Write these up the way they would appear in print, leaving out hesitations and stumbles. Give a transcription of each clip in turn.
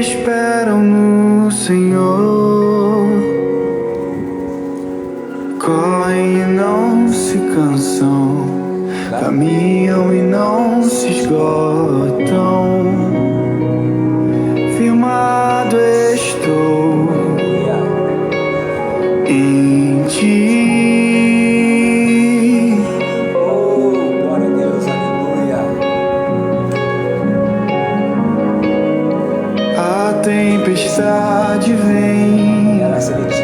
esperam no Senhor correm e não se cansam, caminham e não se esgotam. Firmado estou em Ti. Oh, glória a Deus, aleluia. A tempestade vem, Ela é seletiva,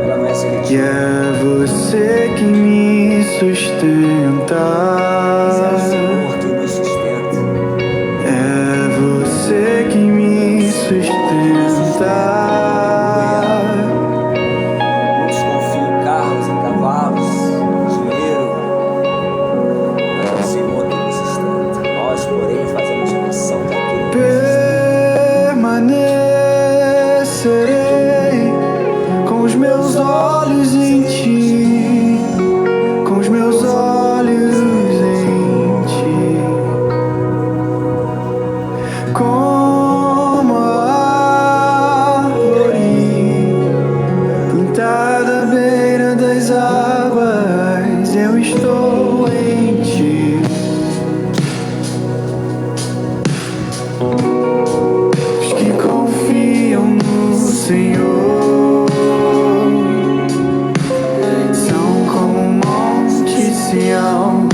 ela não é e seletiva. é Você que me sustenta. Mas é o Senhor que nos sustenta. É Você que me sustenta. Muitos confiam em carros, em cavalos, em dinheiro. Mas é o Senhor que nos sustenta. Nós, porém, fazemos menção daquele que nos Permanecerei com os meus olhos em Ti, com os meus olhos em Ti, como a árvore plantada à beira das águas, eu estou em Ti. Os que confiam no Senhor são como um monte Sião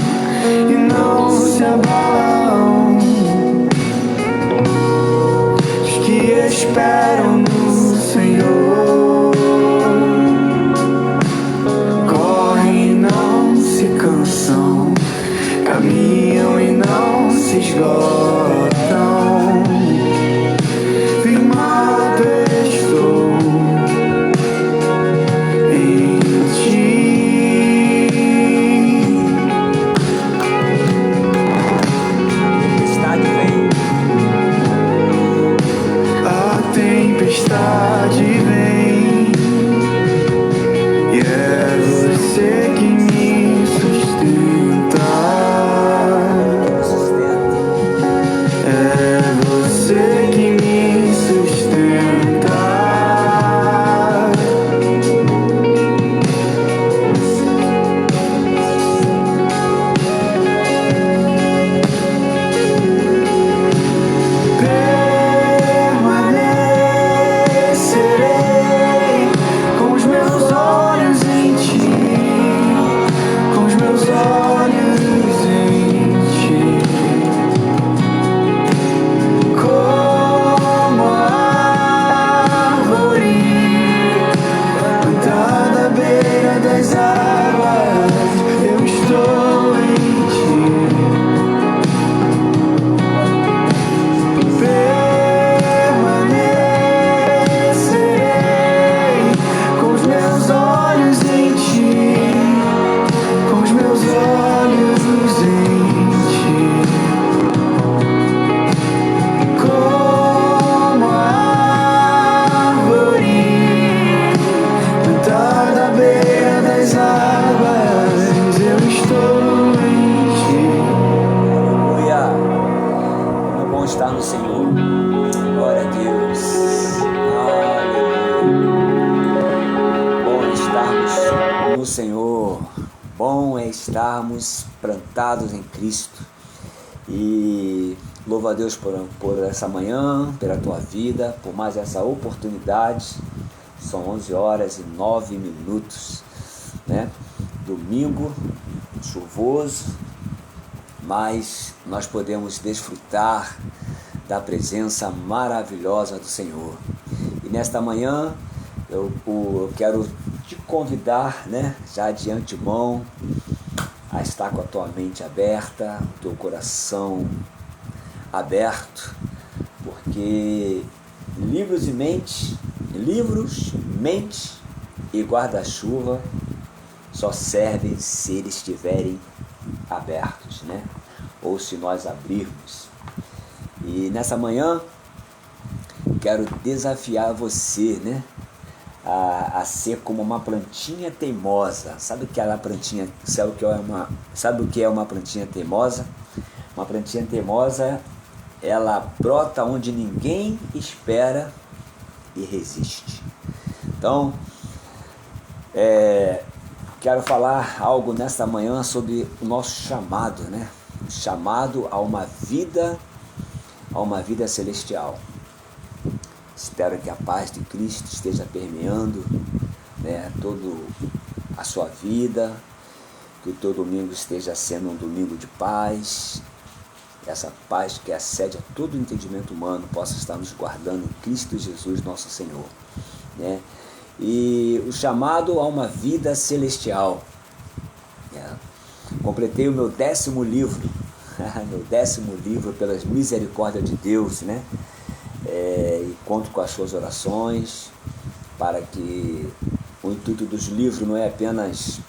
e não se abalam. Os que esperam no Senhor correm e não se cansam, caminham e não se esgotam. Firmado estou em Ti. tempestade vem. A tempestade vem, e é Você que me sustenta. Nos sustenta. É Você que me sustenta. Permanecerei com os meus olhos em Ti, com os meus olhos em Ti, como a árvore plantada à beira das águas, eu estou em Ti. Permanecerei com os meus olhos em Ti, com os meus olhos em Ti, como a árvore plantada à beira das águas, eu estou em Ti. Aleluia. Como é bom estar no Senhor. Glória a Deus. Aleluia. Bom estarmos no Senhor. Bom é estarmos plantados em Cristo. E louvo a Deus por essa manhã, pela tua vida, por mais essa oportunidade. São 11h09, né? Domingo, chuvoso, mas nós podemos desfrutar da presença maravilhosa do Senhor. E nesta manhã eu quero te convidar, né, já de antemão, a estar com a tua mente aberta, o teu coração aberto, porque livros, mente e guarda-chuva só servem se eles estiverem abertos, né? Ou se nós abrirmos. E nessa manhã quero desafiar você, né, a ser como uma plantinha teimosa. Sabe o que é uma plantinha? Sabe o que é uma plantinha teimosa? Uma plantinha teimosa ela brota onde ninguém espera e resiste. Então, quero falar algo nesta manhã sobre o nosso chamado, né? Chamado a uma vida celestial. Espero que a paz de Cristo esteja permeando, né, toda a sua vida, que o teu domingo esteja sendo um domingo de paz. Essa paz que excede a todo o entendimento humano possa estar nos guardando em Cristo Jesus, nosso Senhor, né? E o chamado a uma vida celestial. Completei o meu 10º livro, meu 10º livro pelas misericórdias de Deus, né? E conto com as suas orações para que o intuito dos livros não é apenas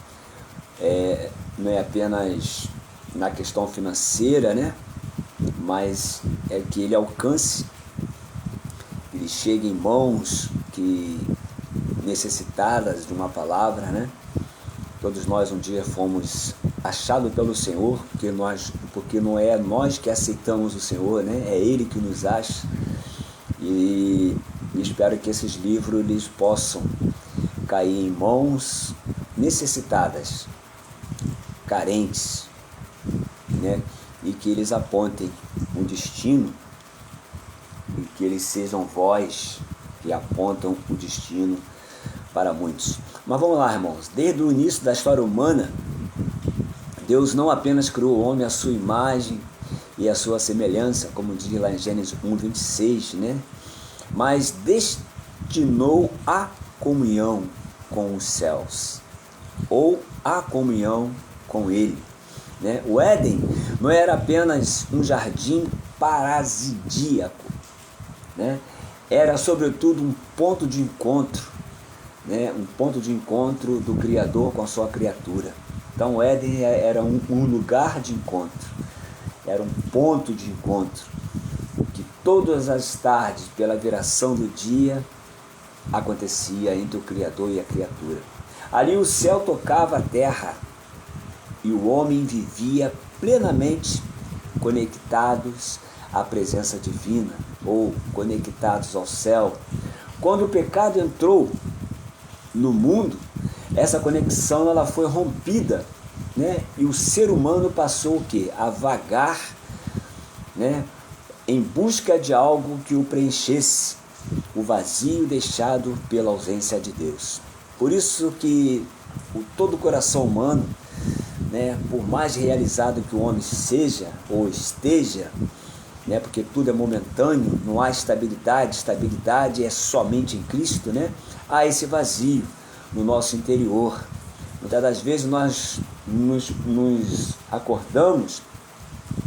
na questão financeira, né? Mas é que ele alcance, ele chegue em mãos que necessitadas de uma palavra, né? Todos nós um dia fomos achados pelo Senhor, porque não é nós que aceitamos o Senhor, né? É Ele que nos acha. E espero que esses livros eles possam cair em mãos necessitadas, carentes, né? E que eles apontem um destino, e que eles sejam voz que apontam o destino para muitos. Mas vamos lá, irmãos. Desde o início da história humana, Deus não apenas criou o homem à sua imagem e à sua semelhança, como diz lá em Gênesis 1:26, né? Mas destinou a comunhão com os céus, ou a comunhão com Ele, né? O Éden não era apenas um jardim paradisíaco, né? Era sobretudo um ponto de encontro, né? Um ponto de encontro do Criador com a sua criatura. Então o Éden era um lugar de encontro, era um ponto de encontro, que todas as tardes, pela viração do dia, acontecia entre o Criador e a criatura. Ali o céu tocava a terra e o homem vivia plenamente conectados à presença divina, ou conectados ao céu. Quando o pecado entrou no mundo, essa conexão ela foi rompida, né? E o ser humano passou o quê? A vagar, né? Em busca de algo que o preenchesse, o vazio deixado pela ausência de Deus. Por isso que todo o coração humano, né, por mais realizado que o homem seja ou esteja, né, porque tudo é momentâneo, não há estabilidade é somente em Cristo, né? Há esse vazio no nosso interior. Muitas das vezes nós nos acordamos,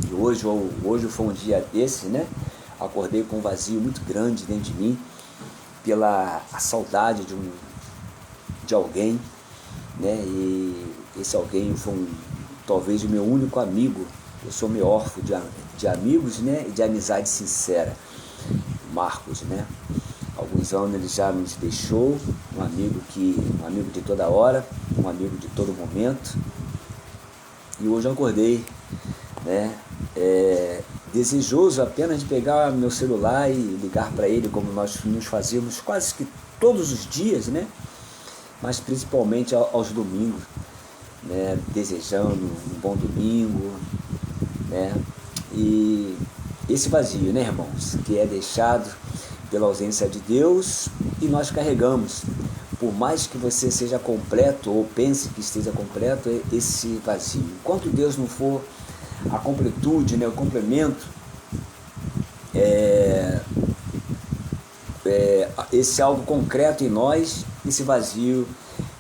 e hoje foi um dia desse, né? Acordei com um vazio muito grande dentro de mim, pela a saudade de alguém, né? E esse alguém foi talvez o meu único amigo. Eu sou meio órfão de amigos, né? E de amizade sincera. Marcos, né? Alguns anos ele já nos deixou, um amigo de toda hora, um amigo de todo momento. E hoje eu acordei, né? Desejoso apenas de pegar meu celular e ligar para ele, como nós nos fazíamos quase que todos os dias, né? Mas principalmente aos domingos, né? Desejando um bom domingo, né? E esse vazio, né, irmãos, que é deixado pela ausência de Deus e nós carregamos. Por mais que você seja completo ou pense que esteja completo, é esse vazio. Enquanto Deus não for a completude, né, o complemento, esse algo concreto em nós, esse vazio,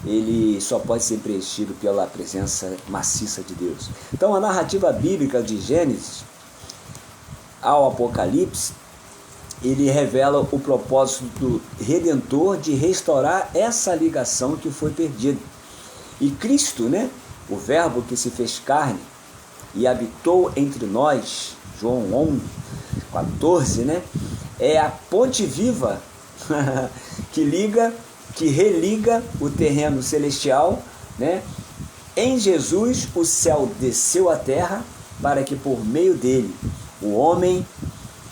ele só pode ser preenchido pela presença maciça de Deus. Então a narrativa bíblica de Gênesis ao Apocalipse, ele revela o propósito do Redentor de restaurar essa ligação que foi perdida. E Cristo, né, o Verbo que se fez carne e habitou entre nós, João 11:14, né, é a ponte viva que religa o terreno celestial, né? Em Jesus o céu desceu à terra para que por meio dele o homem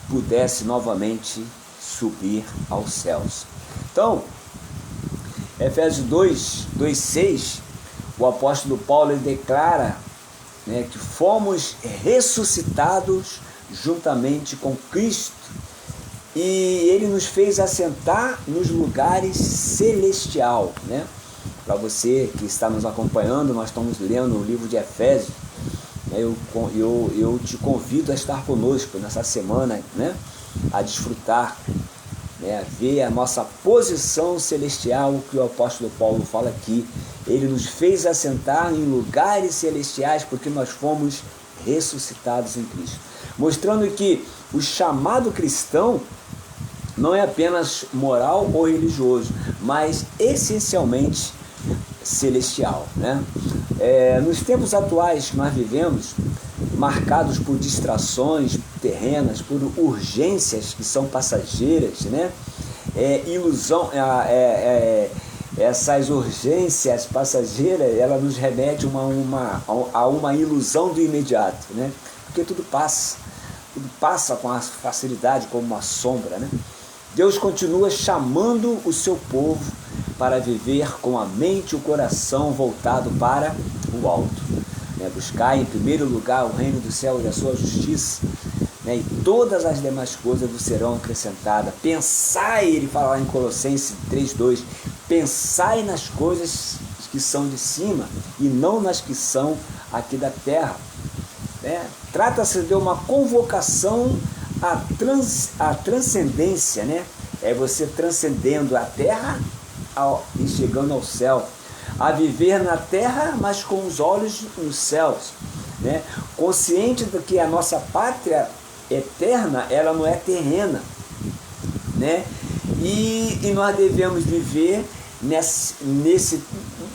pudesse novamente subir aos céus. Então, Efésios 2:6, o apóstolo Paulo ele declara, né, que fomos ressuscitados juntamente com Cristo e ele nos fez assentar nos lugares celestial, né? Para você que está nos acompanhando, nós estamos lendo o livro de Efésios, né? Eu te convido a estar conosco nessa semana, né? A desfrutar, né? Ver a nossa posição celestial, o que o apóstolo Paulo fala aqui. Ele nos fez assentar em lugares celestiais porque nós fomos ressuscitados em Cristo, mostrando que o chamado cristão não é apenas moral ou religioso, mas essencialmente celestial, né? Nos tempos atuais que nós vivemos, marcados por distrações terrenas, por urgências que são passageiras, né? Essas urgências passageiras, ela nos remete a uma ilusão do imediato, né? Porque tudo passa com a facilidade, como uma sombra, né? Deus continua chamando o seu povo para viver com a mente e o coração voltado para o alto, né? Buscar em primeiro lugar o reino do céu e a sua justiça, né? E todas as demais coisas vos serão acrescentadas. Pensai, ele fala lá em Colossenses 3:2, pensai nas coisas que são de cima e não nas que são aqui da terra, né? Trata-se de uma convocação à transcendência, né? É você transcendendo a terra e chegando ao céu, a viver na terra, mas com os olhos nos céus, né? Consciente de que a nossa pátria eterna, ela não é terrena, né? E nós devemos viver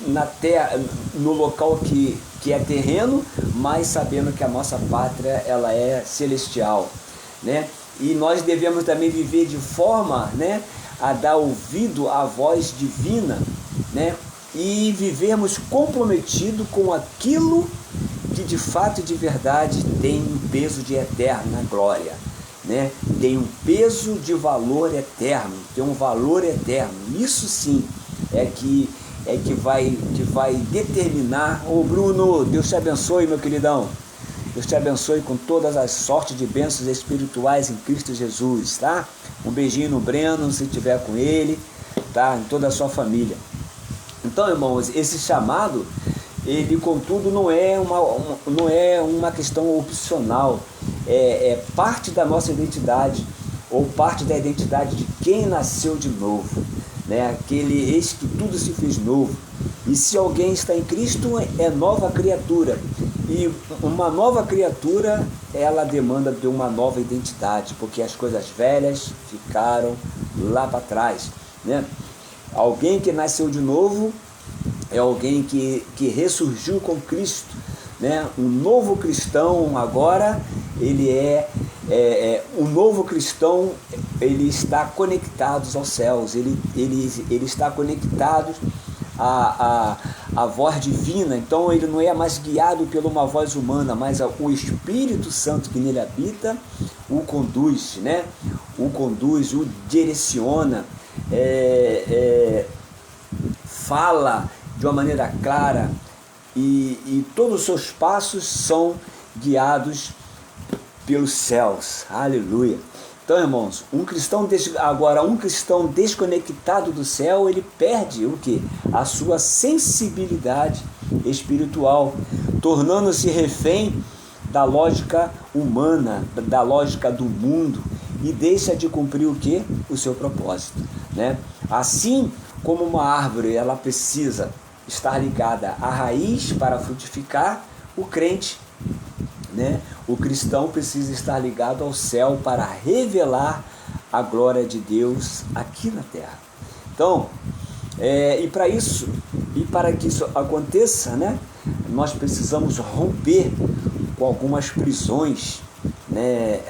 na terra, no local que é terreno, mas sabendo que a nossa pátria ela é celestial, né? E nós devemos também viver de forma, né, a dar ouvido à voz divina, né? E vivermos comprometido com aquilo que de fato e de verdade tem um peso de eterna glória, né? Tem um peso de valor eterno, tem um valor eterno. Isso sim é que vai determinar. Ô Bruno, Deus te abençoe, meu queridão. Deus te abençoe com todas as sortes de bênçãos espirituais em Cristo Jesus, tá? Um beijinho no Breno, se tiver com ele, tá? Em toda a sua família. Então, irmãos, esse chamado, ele contudo não é uma questão opcional, é parte da nossa identidade, ou parte da identidade de quem nasceu de novo, né? Eis que tudo se fez novo. E se alguém está em Cristo, é nova criatura. E uma nova criatura, ela demanda de uma nova identidade, porque as coisas velhas ficaram lá para trás, né? Alguém que nasceu de novo é alguém que ressurgiu com Cristo, né? Um novo cristão agora, um novo cristão, ele está conectado aos céus, ele está conectado à voz divina. Então ele não é mais guiado por uma voz humana, mas o Espírito Santo que nele habita o conduz, né? O conduz, o direciona, fala de uma maneira clara e todos os seus passos são guiados pelos céus. Aleluia! Então, irmãos, um cristão desconectado do céu, ele perde o quê? A sua sensibilidade espiritual, tornando-se refém da lógica humana, da lógica do mundo, e deixa de cumprir o quê? O seu propósito, né? Assim como uma árvore, ela precisa estar ligada à raiz para frutificar, o crente, né? O cristão precisa estar ligado ao céu para revelar a glória de Deus aqui na terra. Então, para que isso aconteça, né, nós precisamos romper com algumas prisões, né?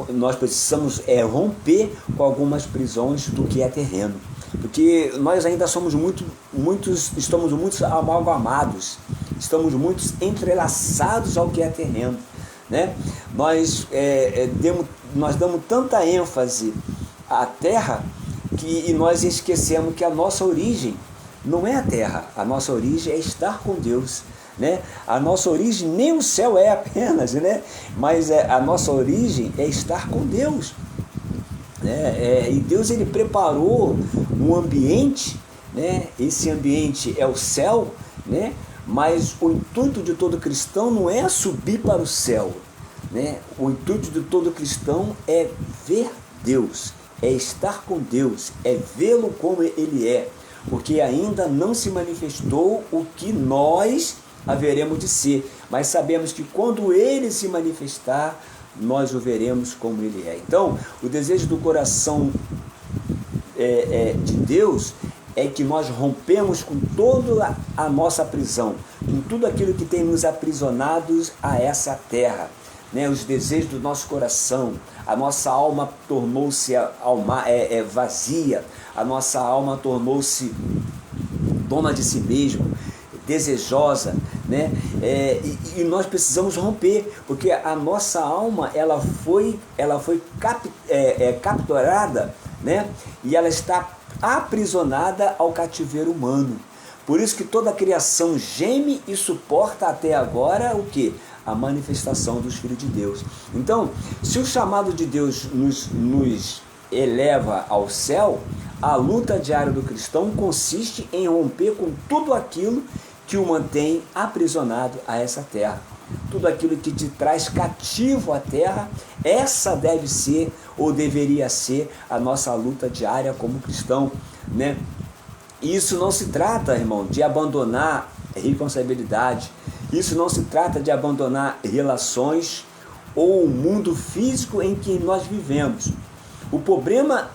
Nós precisamos romper com algumas prisões do que é terreno, porque nós ainda somos estamos muito amalgamados, estamos muito entrelaçados ao que é terreno, né? Nós damos tanta ênfase à terra e nós esquecemos que a nossa origem não é a terra, a nossa origem é estar com Deus, né? A nossa origem nem o céu é apenas, né? Mas a nossa origem é estar com Deus, né? E Deus, ele preparou um ambiente, né? Esse ambiente é o céu, né? Mas o intuito de todo cristão não é subir para o céu, né? O intuito de todo cristão é ver Deus, é estar com Deus, é vê-lo como ele é, porque ainda não se manifestou o que nós haveremos de ser, mas sabemos que quando ele se manifestar, nós o veremos como ele é. Então, o desejo do coração de Deus é que nós rompemos com toda a nossa prisão, com tudo aquilo que tem nos aprisionados a essa terra, né? Os desejos do nosso coração, a nossa alma tornou-se vazia, a nossa alma tornou-se dona de si mesmo, desejosa, né? E nós precisamos romper, porque a nossa alma ela foi capturada, né? E ela está aprisionada ao cativeiro humano. Por isso que toda a criação geme e suporta até agora o que? A manifestação dos filhos de Deus. Então, se o chamado de Deus nos eleva ao céu, a luta diária do cristão consiste em romper com tudo aquilo que o mantém aprisionado a essa terra. Tudo aquilo que te traz cativo à terra, essa deve ser ou deveria ser a nossa luta diária como cristão, né? E isso não se trata, irmão, de abandonar responsabilidade. Isso não se trata de abandonar relações ou o mundo físico em que nós vivemos. O problema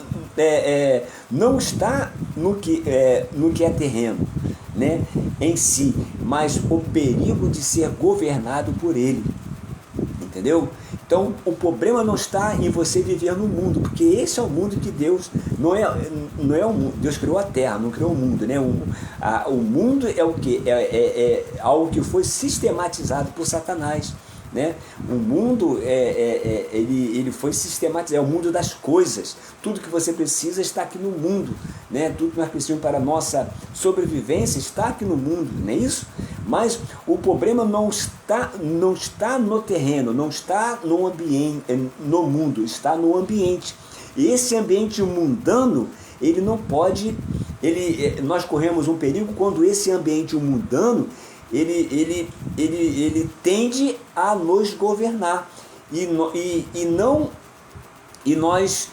não está no que é terreno, né, em si, mas o perigo de ser governado por ele. Entendeu? Então, o problema não está em você viver no mundo, porque esse é o mundo que Deus não é o mundo. Deus criou a terra, não criou o mundo, né? O mundo é o que? É algo que foi sistematizado por Satanás, né? O mundo ele foi sistematizado, é o mundo das coisas. Tudo que você precisa está aqui no mundo, né? Tudo que nós precisamos para a nossa sobrevivência está aqui no mundo, não é isso? Mas o problema não está no terreno, não está no ambiente, no mundo, está no ambiente. E esse ambiente mundano, ele não pode, nós corremos um perigo quando esse ambiente mundano ele tende a nos governar e nós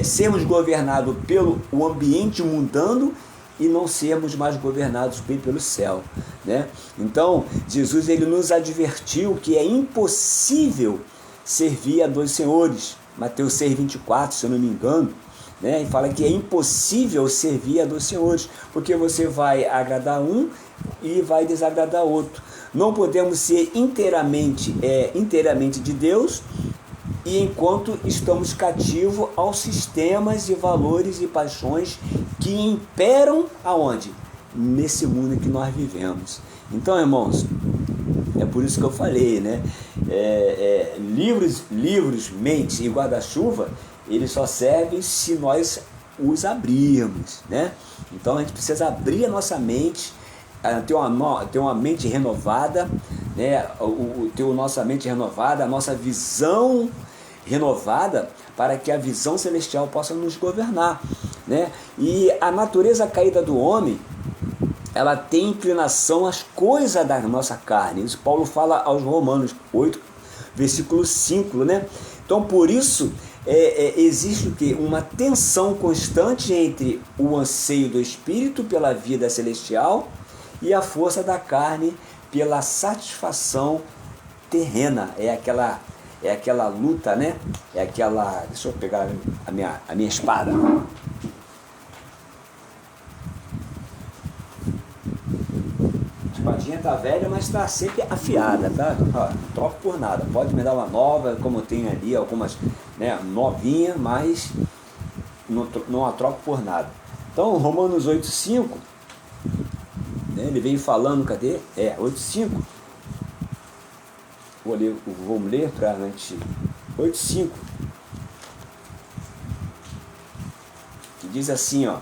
sermos governados pelo o ambiente mundano e não sermos mais governados pelo céu, né? Então, Jesus ele nos advertiu que é impossível servir a dois senhores. Mateus 6,24, se eu não me engano, né? E fala que é impossível servir a dois senhores, porque você vai agradar um e vai desagradar outro. Não podemos ser inteiramente de Deus e enquanto estamos cativos aos sistemas e valores e paixões que imperam aonde? Nesse mundo que nós vivemos. Então, irmãos, é por isso que eu falei, né? Livros, mentes e guarda-chuva, eles só servem se nós os abrirmos, né? Então a gente precisa abrir a nossa mente, ter uma mente renovada, né? Ter a nossa mente renovada, a nossa visão renovada, para que a visão celestial possa nos governar, né? E a natureza caída do homem, ela tem inclinação às coisas da nossa carne. Isso Paulo fala aos Romanos 8, versículo 5, né? Então, por isso, existe o quê? Uma tensão constante entre o anseio do Espírito pela vida celestial e a força da carne pela satisfação terrena. É aquela luta, né? Deixa eu pegar a minha espada. A espadinha tá velha, mas está sempre afiada, tá? Ó, não troco por nada. Pode me dar uma nova, como eu tenho ali algumas, né, novinha, mas não a troco por nada. Então, Romanos 8,5, né, ele vem falando, cadê? 8,5. vamos ler para a gente, 8:5, que diz assim, ó: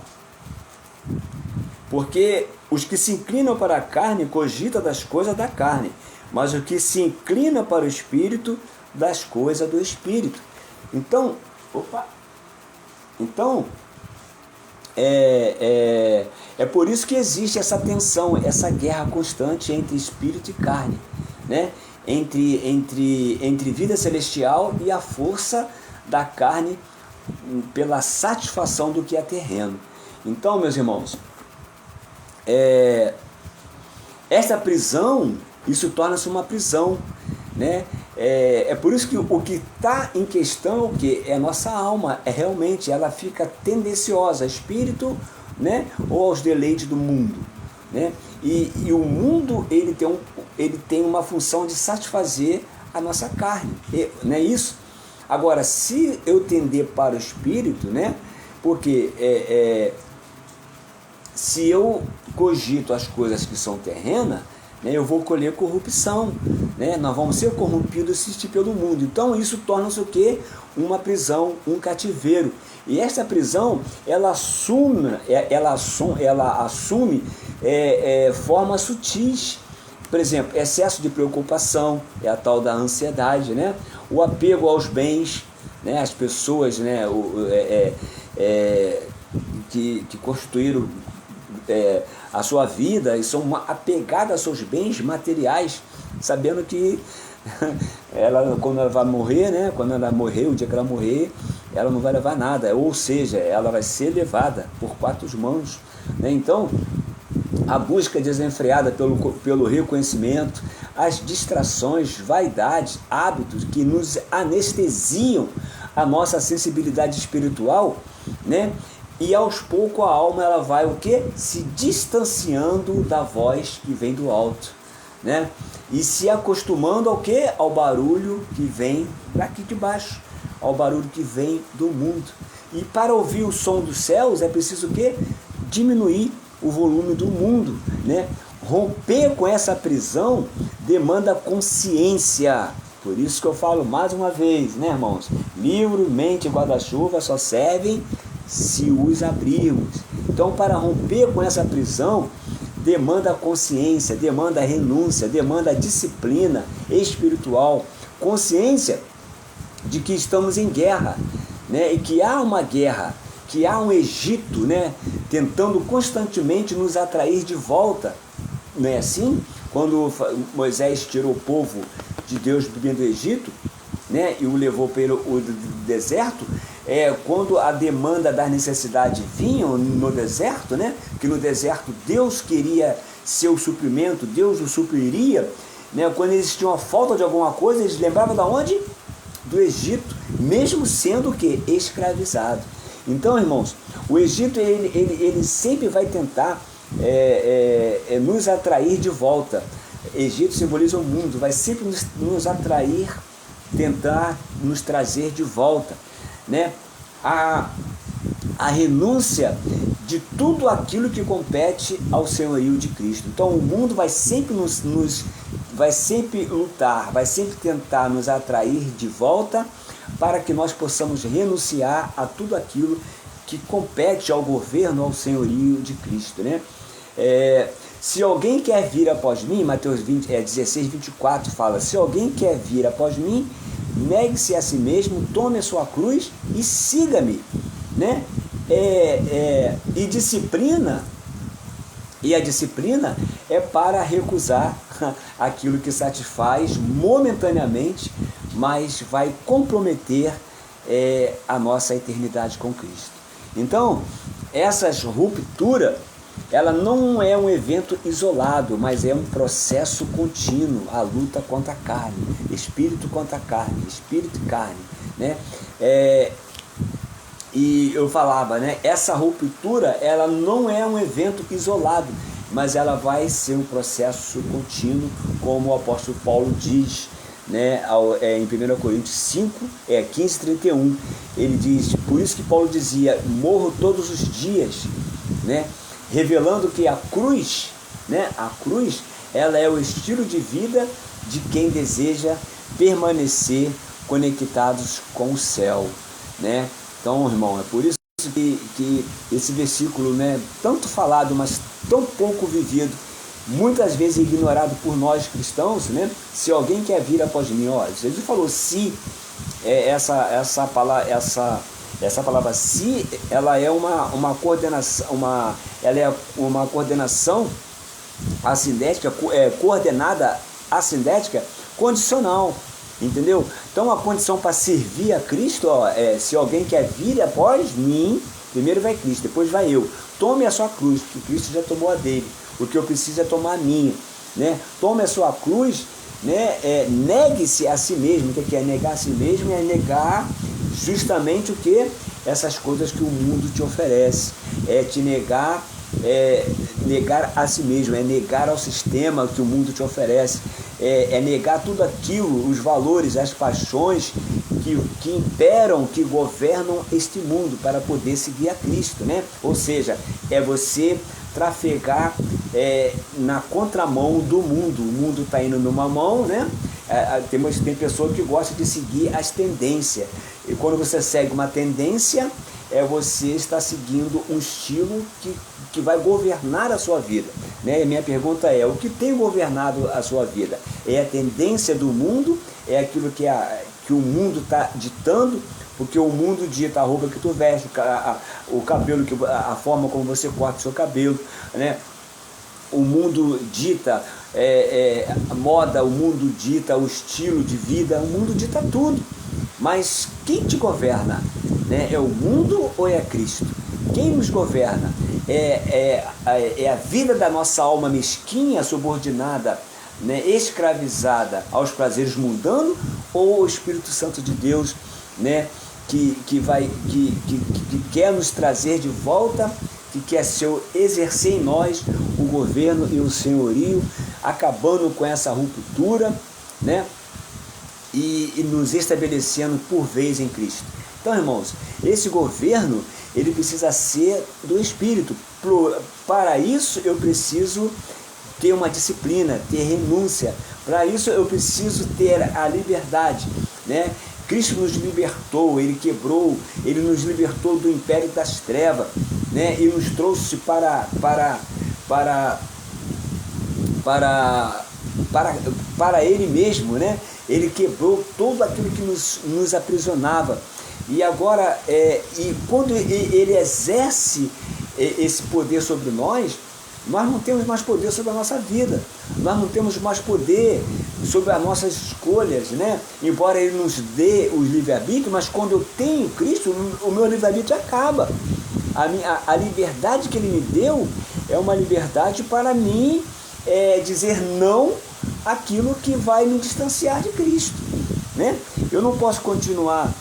porque os que se inclinam para a carne cogitam das coisas da carne, mas o que se inclina para o Espírito, das coisas do Espírito. Então, é por isso que existe essa tensão, essa guerra constante entre espírito e carne, né? Entre vida celestial e a força da carne pela satisfação do que é terreno. Então, meus irmãos, essa prisão, isso torna-se uma prisão, né? É por isso que o que está em questão, o que é a nossa alma, realmente ela fica tendenciosa, espírito, né? Ou aos deleites do mundo, né? E o mundo ele tem uma função de satisfazer a nossa carne, não é isso? Agora, se eu tender para o espírito, né? Porque se eu cogito as coisas que são terrenas, né, eu vou colher corrupção, né? Nós vamos ser corrompidos pelo mundo. Então isso torna-se o quê? Uma prisão, um cativeiro. E essa prisão, ela assume formas sutis. Por exemplo, excesso de preocupação, é a tal da ansiedade, né? O apego aos bens, né? As pessoas, né? Que constituíram a sua vida e são apegadas aos seus bens materiais, sabendo que quando ela vai morrer, né? Quando ela morrer, o dia que ela morrer, ela não vai levar nada, ou seja, ela vai ser levada por 4 mãos, né? Então, a busca desenfreada pelo reconhecimento, as distrações, vaidades, hábitos que nos anestesiam a nossa sensibilidade espiritual, né? E aos poucos a alma ela vai o quê? Se distanciando da voz que vem do alto, né? E se acostumando ao quê? Ao barulho que vem daqui de baixo, ao barulho que vem do mundo. E para ouvir o som dos céus é preciso o quê? Diminuir o volume do mundo, né? Romper com essa prisão demanda consciência. Por isso que eu falo mais uma vez, né, irmãos? Livro, mente e guarda-chuva só servem se os abrirmos. Então, para romper com essa prisão, demanda consciência, demanda renúncia, demanda disciplina espiritual, consciência de que estamos em guerra, né? E que há uma guerra, que há um Egito, né? Tentando constantemente nos atrair de volta. Não é assim? Quando Moisés tirou o povo de Deus do Egito, né? E o levou pelo deserto, quando a demanda das necessidades vinham no deserto, né? Que no deserto Deus queria seu suprimento, Deus o supriria, né? Quando eles tinham a falta de alguma coisa, eles lembravam de onde? Do Egito, mesmo sendo o quê? Escravizado. Então, irmãos, o Egito ele sempre vai tentar nos atrair de volta. Egito simboliza o mundo, vai sempre nos atrair, tentar nos trazer de volta, né? A renúncia de tudo aquilo que compete ao senhorio de Cristo. Então o mundo vai sempre vai sempre lutar, vai sempre tentar nos atrair de volta para que nós possamos renunciar a tudo aquilo que compete ao governo, ao senhorio de Cristo, né? Se alguém quer vir após mim, Mateus 16:24 fala: se alguém quer vir após mim, negue-se a si mesmo, tome a sua cruz e siga-me, né? E disciplina, e a disciplina é para recusar aquilo que satisfaz momentaneamente, mas vai comprometer a nossa eternidade com Cristo. Então, essa ruptura, ela não é um evento isolado, mas é um processo contínuo, a luta contra a carne, espírito contra a carne, espírito e carne, né? E eu falava, né? Essa ruptura, ela não é um evento isolado, mas ela vai ser um processo contínuo, como o apóstolo Paulo diz, né? Em 1 Coríntios 5, 15:31, ele diz, por isso que Paulo dizia, morro todos os dias, né? Revelando que a cruz, né? A cruz, ela é o estilo de vida de quem deseja permanecer conectados com o céu, né? Então, irmão, é por isso que esse versículo, né, tanto falado, mas tão pouco vivido, muitas vezes ignorado por nós cristãos, né? Se alguém quer vir após mim, ó, Jesus falou se, essa palavra se, ela é uma coordenação, ela é uma coordenação assindética, coordenada assindética condicional, entendeu? Então a condição para servir a Cristo, ó, se alguém quer vir após mim, primeiro vai Cristo, depois vai eu. Tome a sua cruz, porque Cristo já tomou a dele. O que eu preciso é tomar a minha, né? Tome a sua cruz, né? Negue-se a si mesmo. O que é negar a si mesmo? É negar justamente o que? Essas coisas que o mundo te oferece. É te negar, negar a si mesmo, é negar ao sistema que o mundo te oferece, é negar tudo aquilo, os valores, as paixões que imperam, que governam este mundo para poder seguir a Cristo, né? Ou seja, é você trafegar na contramão do mundo. O mundo está indo numa mão, né? Tem pessoa que gosta de seguir as tendências. E quando você segue uma tendência, você está seguindo um estilo que vai governar a sua vida, né? E minha pergunta é, o que tem governado a sua vida? É a tendência do mundo? É aquilo que o mundo está ditando? Porque o mundo dita a roupa que tu veste, o cabelo, a forma como você corta o seu cabelo, né? O mundo dita a moda, o mundo dita o estilo de vida, o mundo dita tudo. Mas quem te governa? Né? É o mundo ou é Cristo? Quem nos governa? É a vida da nossa alma mesquinha, subordinada, né? Escravizada aos prazeres mundanos, ou o Espírito Santo de Deus, né? que quer nos trazer de volta, que quer exercer em nós o governo e o senhorio, acabando com essa ruptura, né? E nos estabelecendo por vez em Cristo. Então, irmãos, esse governo, ele precisa ser do Espírito. Para isso eu preciso ter uma disciplina, ter renúncia. Para isso eu preciso ter a liberdade, né? Cristo nos libertou, Ele quebrou, Ele nos libertou do império das trevas, né? E nos trouxe para Ele mesmo, né? Ele quebrou tudo aquilo que nos aprisionava. E agora, e quando Ele exerce esse poder sobre nós não temos mais poder sobre a nossa vida, nós não temos mais poder sobre as nossas escolhas, né? Embora Ele nos dê o livre-arbítrio, mas quando eu tenho Cristo, o meu livre-arbítrio acaba. A liberdade que Ele me deu é uma liberdade para mim dizer não àquilo que vai me distanciar de Cristo, né? Eu não posso continuar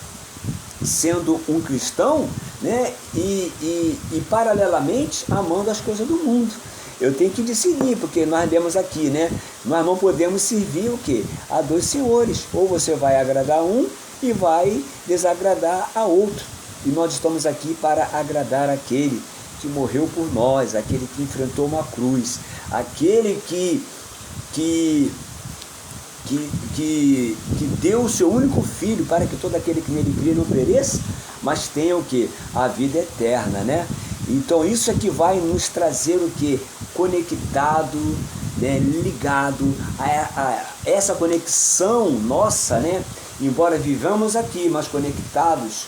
sendo um cristão, né? E paralelamente amando as coisas do mundo. Eu tenho que discernir, porque nós lemos aqui, né? Nós não podemos servir o quê? A dois senhores. Ou você vai agradar um e vai desagradar a outro. E nós estamos aqui para agradar aquele que morreu por nós, aquele que enfrentou uma cruz, aquele que deu o seu único filho para que todo aquele que nele crê não pereça, mas tenha o que? A vida eterna, né? Então isso é que vai nos trazer o que? Conectado, né? Ligado a essa conexão nossa, né? Embora vivamos aqui, mas conectados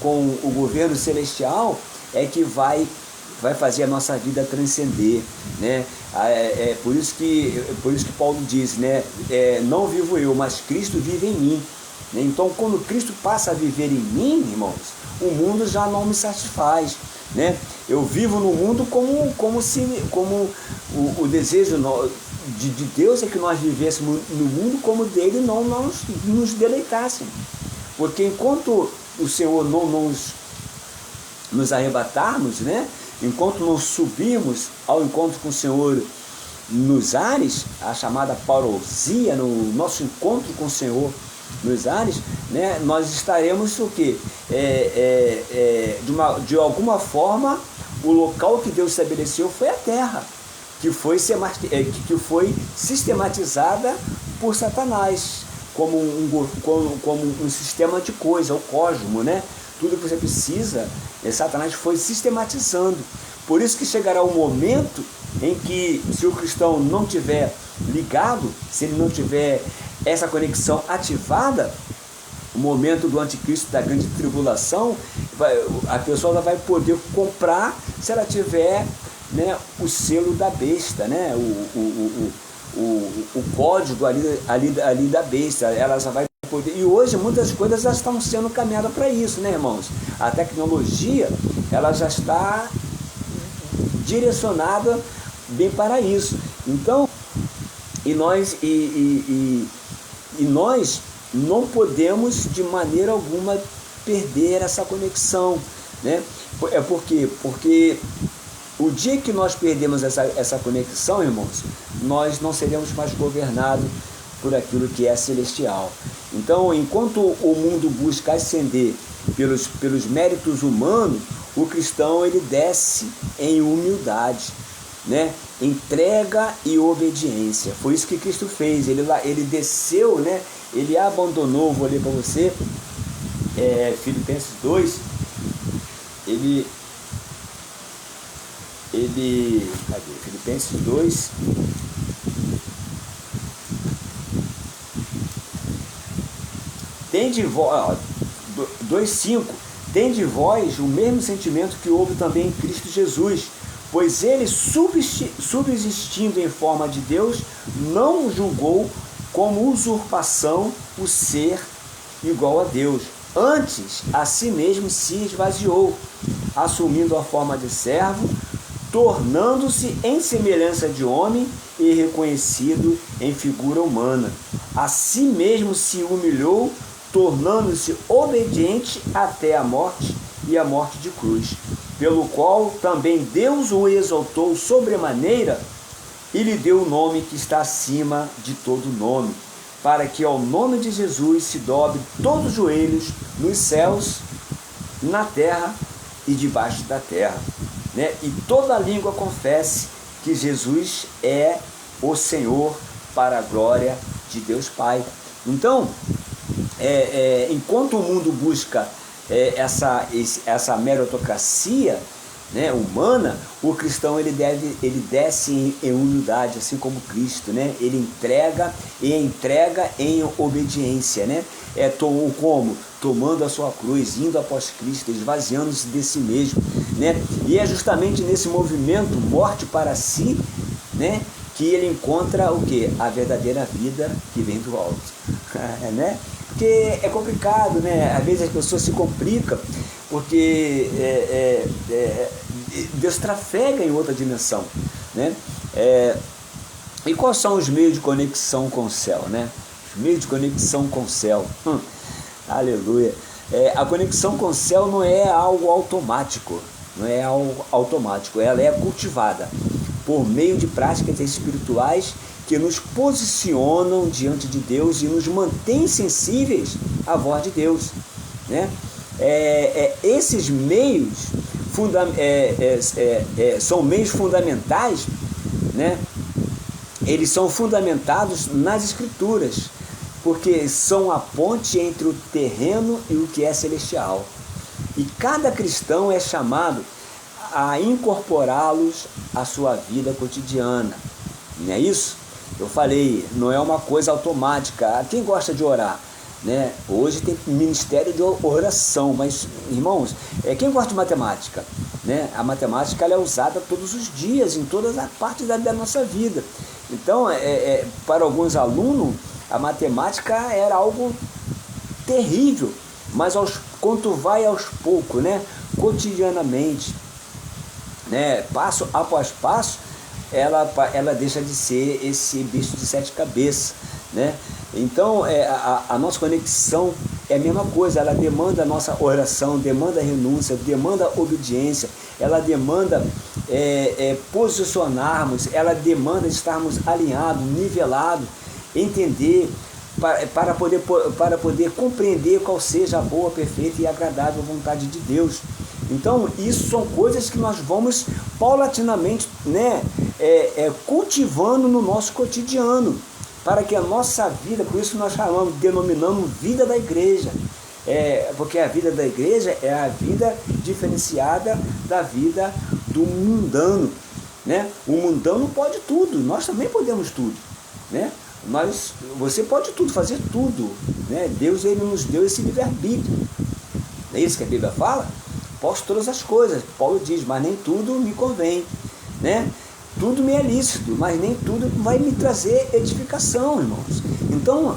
com o governo celestial, é que vai fazer a nossa vida transcender, né? Por isso que Paulo diz, né? Não vivo eu, mas Cristo vive em mim. Né? Então, quando Cristo passa a viver em mim, irmãos, o mundo já não me satisfaz, né? Eu vivo no mundo como o desejo de Deus é que nós vivêssemos no mundo como dele não nos deleitássemos. Porque enquanto o Senhor não nos arrebatarmos, né? Enquanto não subirmos ao encontro com o Senhor nos ares, a chamada parousia, no nosso encontro com o Senhor nos ares, né, nós estaremos o quê? De alguma forma, o local que Deus estabeleceu foi a terra, que foi sistematizada por Satanás, como um sistema de coisa, o cosmo, né? Tudo que você precisa, Satanás foi sistematizando. Por isso que chegará um momento em que, se o cristão não tiver ligado, se ele não tiver essa conexão ativada, o momento do anticristo, da grande tribulação, a pessoa vai poder comprar se ela tiver, né, o selo da besta, né, o código ali da besta. Ela já vai poder. E hoje muitas coisas já estão sendo caminhadas para isso, né, irmãos? A tecnologia, ela já está direcionada bem para isso. Então, nós não podemos de maneira alguma perder essa conexão, né? Por quê? Porque o dia que nós perdemos essa conexão, irmãos, nós não seremos mais governados por aquilo que é celestial. Então, enquanto o mundo busca ascender pelos méritos humanos, o cristão ele desce em humildade, né? Entrega e obediência. Foi isso que Cristo fez. Ele desceu, né? Ele abandonou, vou ler para você, Filipenses 2, cadê? Filipenses 2, tende vós, 2,5, tende vós o mesmo sentimento que houve também em Cristo Jesus, pois ele, subsistindo em forma de Deus, não julgou como usurpação o ser igual a Deus. Antes, a si mesmo se esvaziou, assumindo a forma de servo, tornando-se em semelhança de homem e reconhecido em figura humana. A si mesmo se humilhou, tornando-se obediente até a morte e a morte de cruz, pelo qual também Deus o exaltou sobremaneira e lhe deu o nome que está acima de todo nome, para que ao nome de Jesus se dobre todos os joelhos nos céus, na terra e debaixo da terra, né? E toda língua confesse que Jesus é o Senhor, para a glória de Deus Pai. Então, enquanto o mundo busca essa meritocracia, né, humana, o cristão ele desce em humildade, assim como Cristo, né? Ele entrega em obediência, né? Como? Tomando a sua cruz, indo após Cristo, esvaziando-se de si mesmo, né? E é justamente nesse movimento, morte para si, né, que ele encontra o quê? A verdadeira vida que vem do alto, né? Porque é complicado, né? Às vezes as pessoas se complicam porque Deus trafega em outra dimensão, né? E quais são os meios de conexão com o céu, né? Os meios de conexão com o céu. Aleluia. A conexão com o céu não é algo automático, ela é cultivada por meio de práticas espirituais que nos posicionam diante de Deus e nos mantêm sensíveis à voz de Deus, né? Esses meios são meios fundamentais, né? Eles são fundamentados nas Escrituras, porque são a ponte entre o terreno e o que é celestial. E cada cristão é chamado a incorporá-los à sua vida cotidiana, não é isso? Eu falei, não é uma coisa automática. Quem gosta de orar, né? Hoje tem ministério de oração, mas, irmãos, quem gosta de matemática, né? A matemática ela é usada todos os dias, em todas as partes da nossa vida. Então, para alguns alunos, a matemática era algo terrível, mas quando vai aos poucos, né? Cotidianamente, né? Passo após passo, ela deixa de ser esse bicho de 7 cabeças, né? Então, a nossa conexão é a mesma coisa, ela demanda a nossa oração, demanda renúncia, demanda obediência, ela demanda posicionarmos, ela demanda estarmos alinhados, nivelados, entender, para poder compreender qual seja a boa, perfeita e agradável vontade de Deus. Então, isso são coisas que nós vamos paulatinamente, né, cultivando no nosso cotidiano. para que a nossa vida, por isso nós denominamos vida da igreja, porque a vida da igreja é a vida diferenciada da vida do mundano, né? O mundano pode tudo, nós também podemos tudo, né? Você pode tudo, fazer tudo, né? Deus, ele nos deu esse livre-arbítrio, não é isso que a Bíblia fala? Posso todas as coisas, Paulo diz, mas nem tudo me convém, né? Tudo me é lícito, mas nem tudo vai me trazer edificação, irmãos. Então,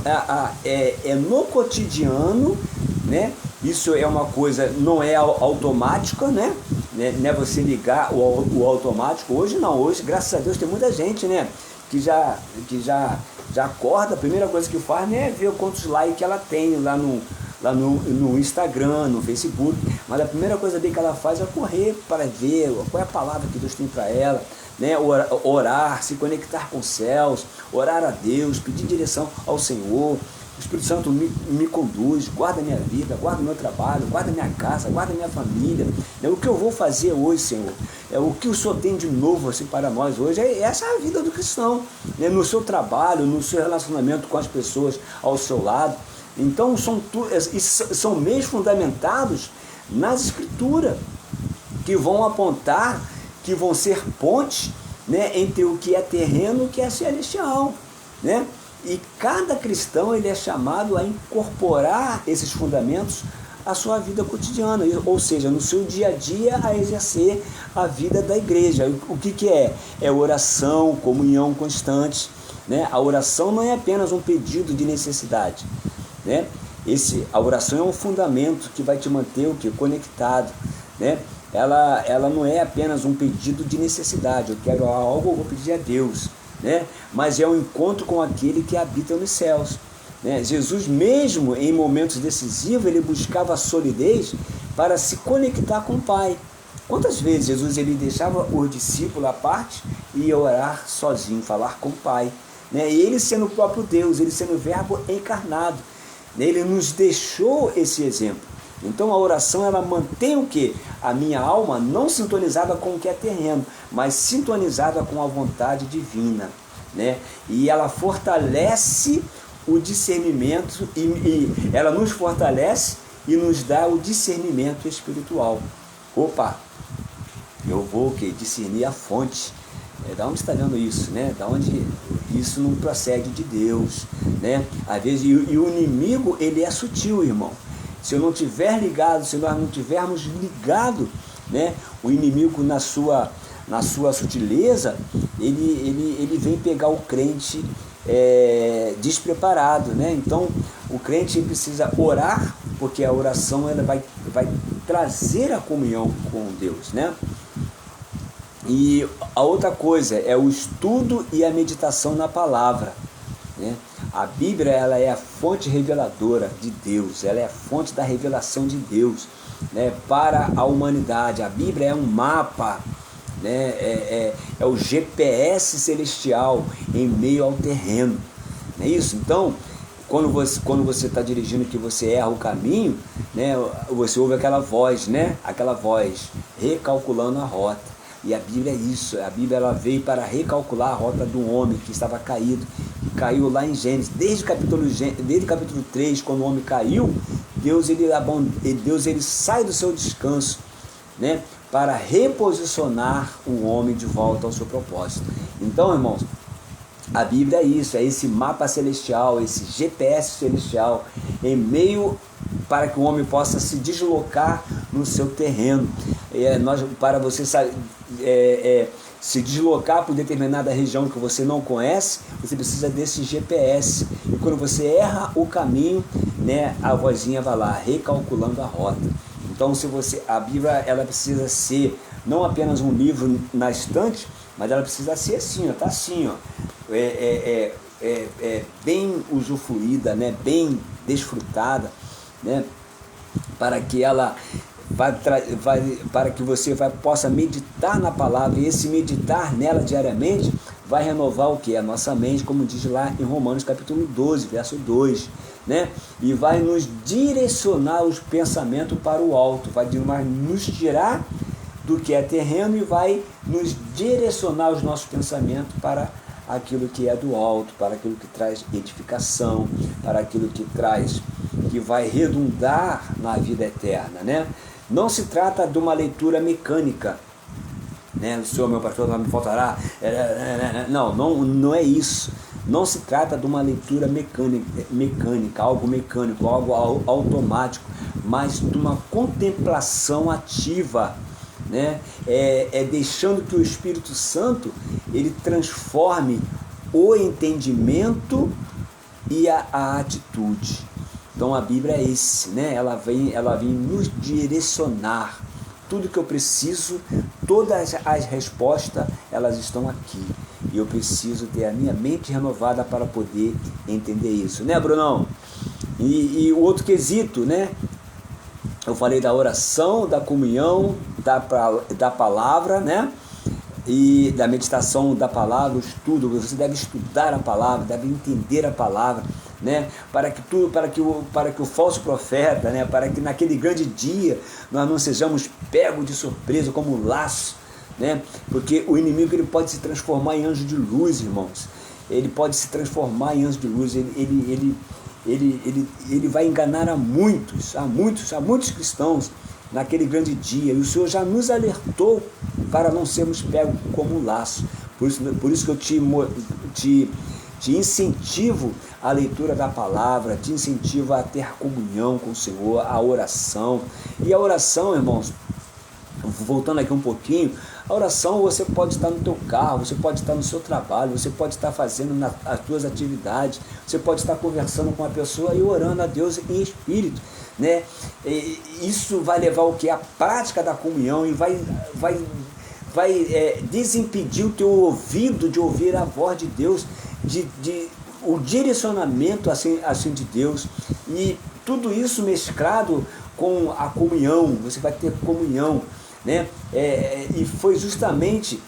no cotidiano, né? Isso é uma coisa, não é automática, né? Não é você ligar o automático. Hoje não, hoje, graças a Deus, tem muita gente, né? Que já acorda, a primeira coisa que faz, né, é ver quantos likes ela tem lá no Instagram, no Facebook, mas a primeira coisa dele que ela faz é correr para ver qual é a palavra que Deus tem para ela, né? Orar, se conectar com os céus, orar a Deus, pedir direção ao Senhor. O Espírito Santo me conduz, guarda minha vida, guarda meu trabalho, guarda minha casa, guarda minha família. O que eu vou fazer hoje, Senhor? O que o Senhor tem de novo assim, para nós hoje? Essa é a vida do cristão, né? No seu trabalho, no seu relacionamento com as pessoas ao seu lado. Então são meios fundamentados nas Escrituras, que vão apontar, que vão ser pontes, né, entre o que é terreno e o que é celestial, né? E cada cristão ele é chamado a incorporar esses fundamentos à sua vida cotidiana, ou seja, no seu dia a dia, a exercer a vida da igreja. O que é? É oração, comunhão constante, né? A oração não é apenas um pedido de necessidade, né? A oração é um fundamento que vai te manter conectado, né? Ela não é apenas um pedido de necessidade, eu quero algo, eu vou pedir a Deus, né? Mas é um encontro com aquele que habita nos céus, né? Jesus mesmo em momentos decisivos ele buscava a solidez para se conectar com o Pai. Quantas vezes Jesus ele deixava os discípulos à parte e ia orar sozinho, falar com o Pai, né? E ele sendo o próprio Deus, ele sendo o Verbo encarnado, né? Ele nos deixou esse exemplo. Então a oração ela mantém o quê? A minha alma não sintonizada com o que é terreno, mas sintonizada com a vontade divina, né? E ela fortalece o discernimento e ela nos fortalece e nos dá o discernimento espiritual. Opa, eu vou discernir a fonte. Da onde está vendo isso, né? Da onde isso não procede de Deus, né? Às vezes, e o inimigo ele é sutil, irmão. Se eu não tiver ligado, se nós não tivermos ligado, né, o inimigo na sua sutileza, ele vem pegar o crente despreparado, né? Então o crente precisa orar, porque a oração ela vai trazer a comunhão com Deus, né? E a outra coisa é o estudo e a meditação na palavra, né? A Bíblia ela é a fonte reveladora de Deus, ela é a fonte da revelação de Deus, né, para a humanidade. A Bíblia é um mapa, né, é o GPS celestial em meio ao terreno, não é isso? Então, quando você está dirigindo que você erra o caminho, né, você ouve aquela voz, né, recalculando a rota. E a Bíblia é isso, a Bíblia ela veio para recalcular a rota do homem que estava caído, que caiu lá em Gênesis, desde o capítulo 3, quando o homem caiu, Deus ele sai do seu descanso, né, para reposicionar o homem de volta ao seu propósito. Então, irmãos, a Bíblia é isso, é esse mapa celestial, esse GPS celestial, em meio para que o homem possa se deslocar no seu terreno. Para você se deslocar por determinada região que você não conhece, você precisa desse GPS. E quando você erra o caminho, né, a vozinha vai lá, recalculando a rota. Então, a Bíblia ela precisa ser não apenas um livro na estante, mas ela precisa ser assim, ó, tá assim, ó, bem usufruída, né, bem desfrutada, né, para que ela para que você possa meditar na palavra, e esse meditar nela diariamente vai renovar o que? A nossa mente, como diz lá em Romanos capítulo 12, verso 2, né? E vai nos direcionar os pensamentos para o alto, vai nos tirar do que é terreno e vai nos direcionar os nossos pensamentos para aquilo que é do alto, para aquilo que traz edificação, para aquilo que traz, que vai redundar na vida eterna, né? Não se trata de uma leitura mecânica, né? O Senhor, meu pastor, não me faltará. Não é isso. Não se trata de uma leitura mecânica, algo mecânico, algo automático, mas de uma contemplação ativa, né? Deixando que o Espírito Santo ele transforme o entendimento e a atitude. Então a Bíblia é esse, né? Ela vem nos direcionar. Tudo que eu preciso, todas as respostas, elas estão aqui. E eu preciso ter a minha mente renovada para poder entender isso, né, Brunão? E o outro quesito, né? Eu falei da oração, da comunhão, da palavra, né? E da meditação da palavra, o estudo. Você deve estudar a palavra, deve entender a palavra, né? Para que o falso profeta, né? Para que naquele grande dia nós não sejamos pegos de surpresa como um laço, né? Porque o inimigo ele pode se transformar em anjo de luz, irmãos. Ele pode se transformar em anjo de luz. Ele vai enganar a muitos cristãos naquele grande dia. E o Senhor já nos alertou para não sermos pegos como um laço. Por isso que eu te incentivo a leitura da palavra, te incentivo a ter comunhão com o Senhor, a oração. E a oração, irmãos, voltando aqui um pouquinho, a oração você pode estar no teu carro, você pode estar no seu trabalho, você pode estar fazendo as tuas atividades, você pode estar conversando com uma pessoa e orando a Deus em espírito, né? E isso vai levar o que? A prática da comunhão e vai desimpedir o teu ouvido de ouvir a voz de Deus, o direcionamento assim de Deus, e tudo isso mesclado com a comunhão. Você vai ter comunhão, né? E foi justamente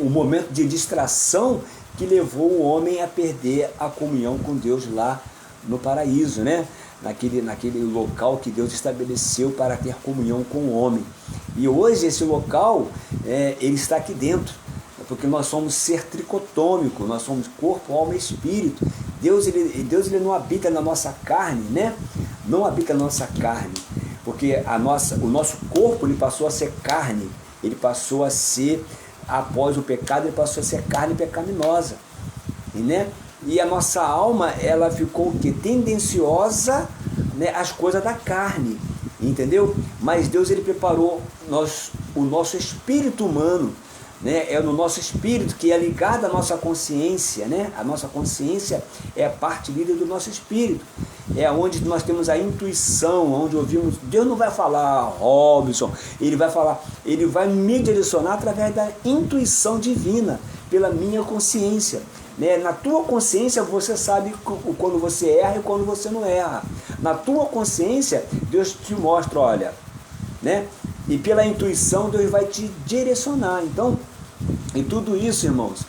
o momento de distração que levou o homem a perder a comunhão com Deus lá no paraíso, né? Naquele local que Deus estabeleceu para ter comunhão com o homem. E hoje esse local ele está aqui dentro, porque nós somos ser tricotômico, nós somos corpo, alma e espírito. Deus ele não habita na nossa carne, né? Não habita na nossa carne, porque o nosso corpo ele passou a ser carne, ele passou a ser, após o pecado, ele passou a ser carne pecaminosa, né? E a nossa alma, ela ficou o quê? Tendenciosa, né, às coisas da carne, entendeu? Mas Deus ele preparou o nosso espírito humano, né? É no nosso espírito que é ligado à nossa consciência, né? A nossa consciência é a parte líder do nosso espírito, é onde nós temos a intuição, onde ouvimos. Deus não vai falar, Robson, ele vai me direcionar através da intuição divina, pela minha consciência, né? Na tua consciência você sabe quando você erra e quando você não erra. Na tua consciência Deus te mostra, olha, né? E pela intuição Deus vai te direcionar. Então, e tudo isso, irmãos,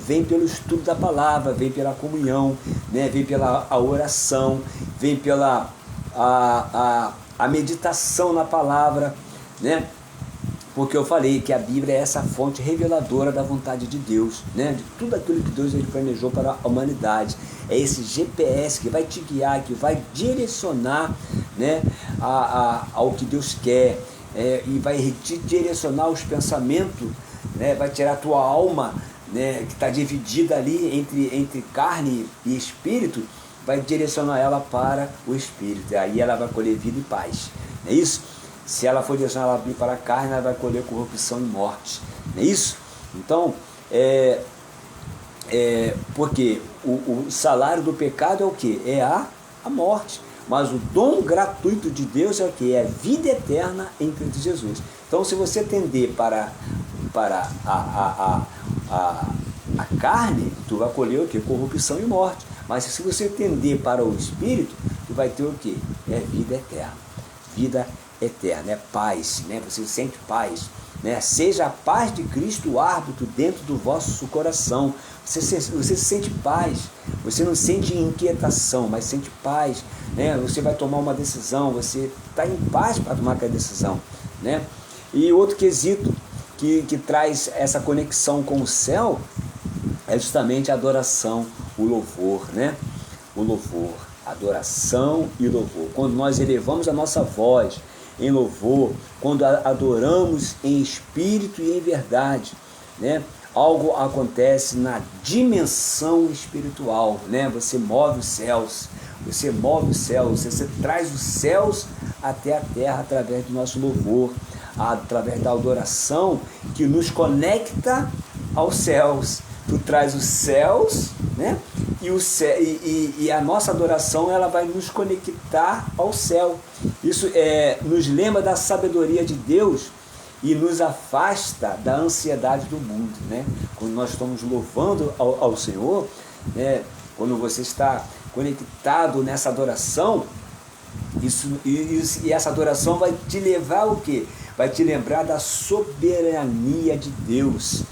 vem pelo estudo da palavra, vem pela comunhão, né? Vem pela oração, vem pela a meditação na palavra, né? Porque eu falei que a Bíblia é essa fonte reveladora da vontade de Deus, né? De tudo aquilo que Deus ele planejou para a humanidade. É esse GPS que vai te guiar, que vai direcionar, né, ao que Deus quer, e vai te direcionar os pensamentos, né? Vai tirar a tua alma, né, que está dividida ali entre carne e espírito, vai direcionar ela para o espírito. E aí ela vai colher vida e paz. Não é isso? Se ela for direcionada para a carne, ela vai colher corrupção e morte. Não é isso? Então, porque o salário do pecado é o quê? É a morte. Mas o dom gratuito de Deus é o quê? É a vida eterna em Cristo Jesus. Então, se você tender para a carne, tu vai colher o quê? Corrupção e morte. Mas se você tender para o Espírito, tu vai ter o quê? É vida eterna. Vida eterna, é paz, né? Você sente paz, né? Seja a paz de Cristo o árbitro dentro do vosso coração. Você sente paz, você não sente inquietação, mas sente paz, né? Você vai tomar uma decisão, você está em paz para tomar aquela decisão, né? E outro quesito que traz essa conexão com o céu é justamente a adoração, o louvor, né? O louvor, adoração e louvor. Quando nós elevamos a nossa voz em louvor, quando adoramos em espírito e em verdade, né? Algo acontece na dimensão espiritual, né? Você move os céus, você traz os céus até a terra através do nosso louvor, através da adoração que nos conecta aos céus. Tu traz os céus, né? E a nossa adoração ela vai nos conectar ao céu. Isso nos lembra da sabedoria de Deus e nos afasta da ansiedade do mundo, né? Quando nós estamos louvando ao Senhor, né? Quando você está conectado nessa adoração, e essa adoração vai te levar o quê? Vai te lembrar da soberania de Deus.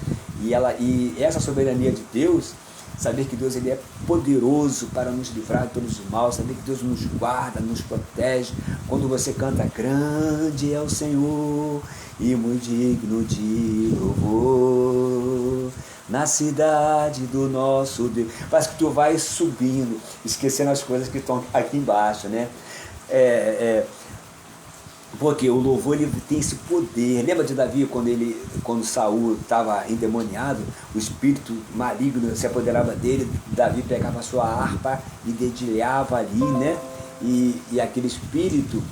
E essa soberania de Deus, saber que Deus ele é poderoso para nos livrar de todos os maus, saber que Deus nos guarda, nos protege. Quando você canta, grande é o Senhor e muito digno de louvor, na cidade do nosso Deus. Parece que tu vai subindo, esquecendo as coisas que estão aqui embaixo, né? Porque o louvor ele tem esse poder. Lembra de Davi quando Saul estava endemoniado, o espírito maligno se apoderava dele, Davi pegava a sua harpa e dedilhava ali, né? E aquele espírito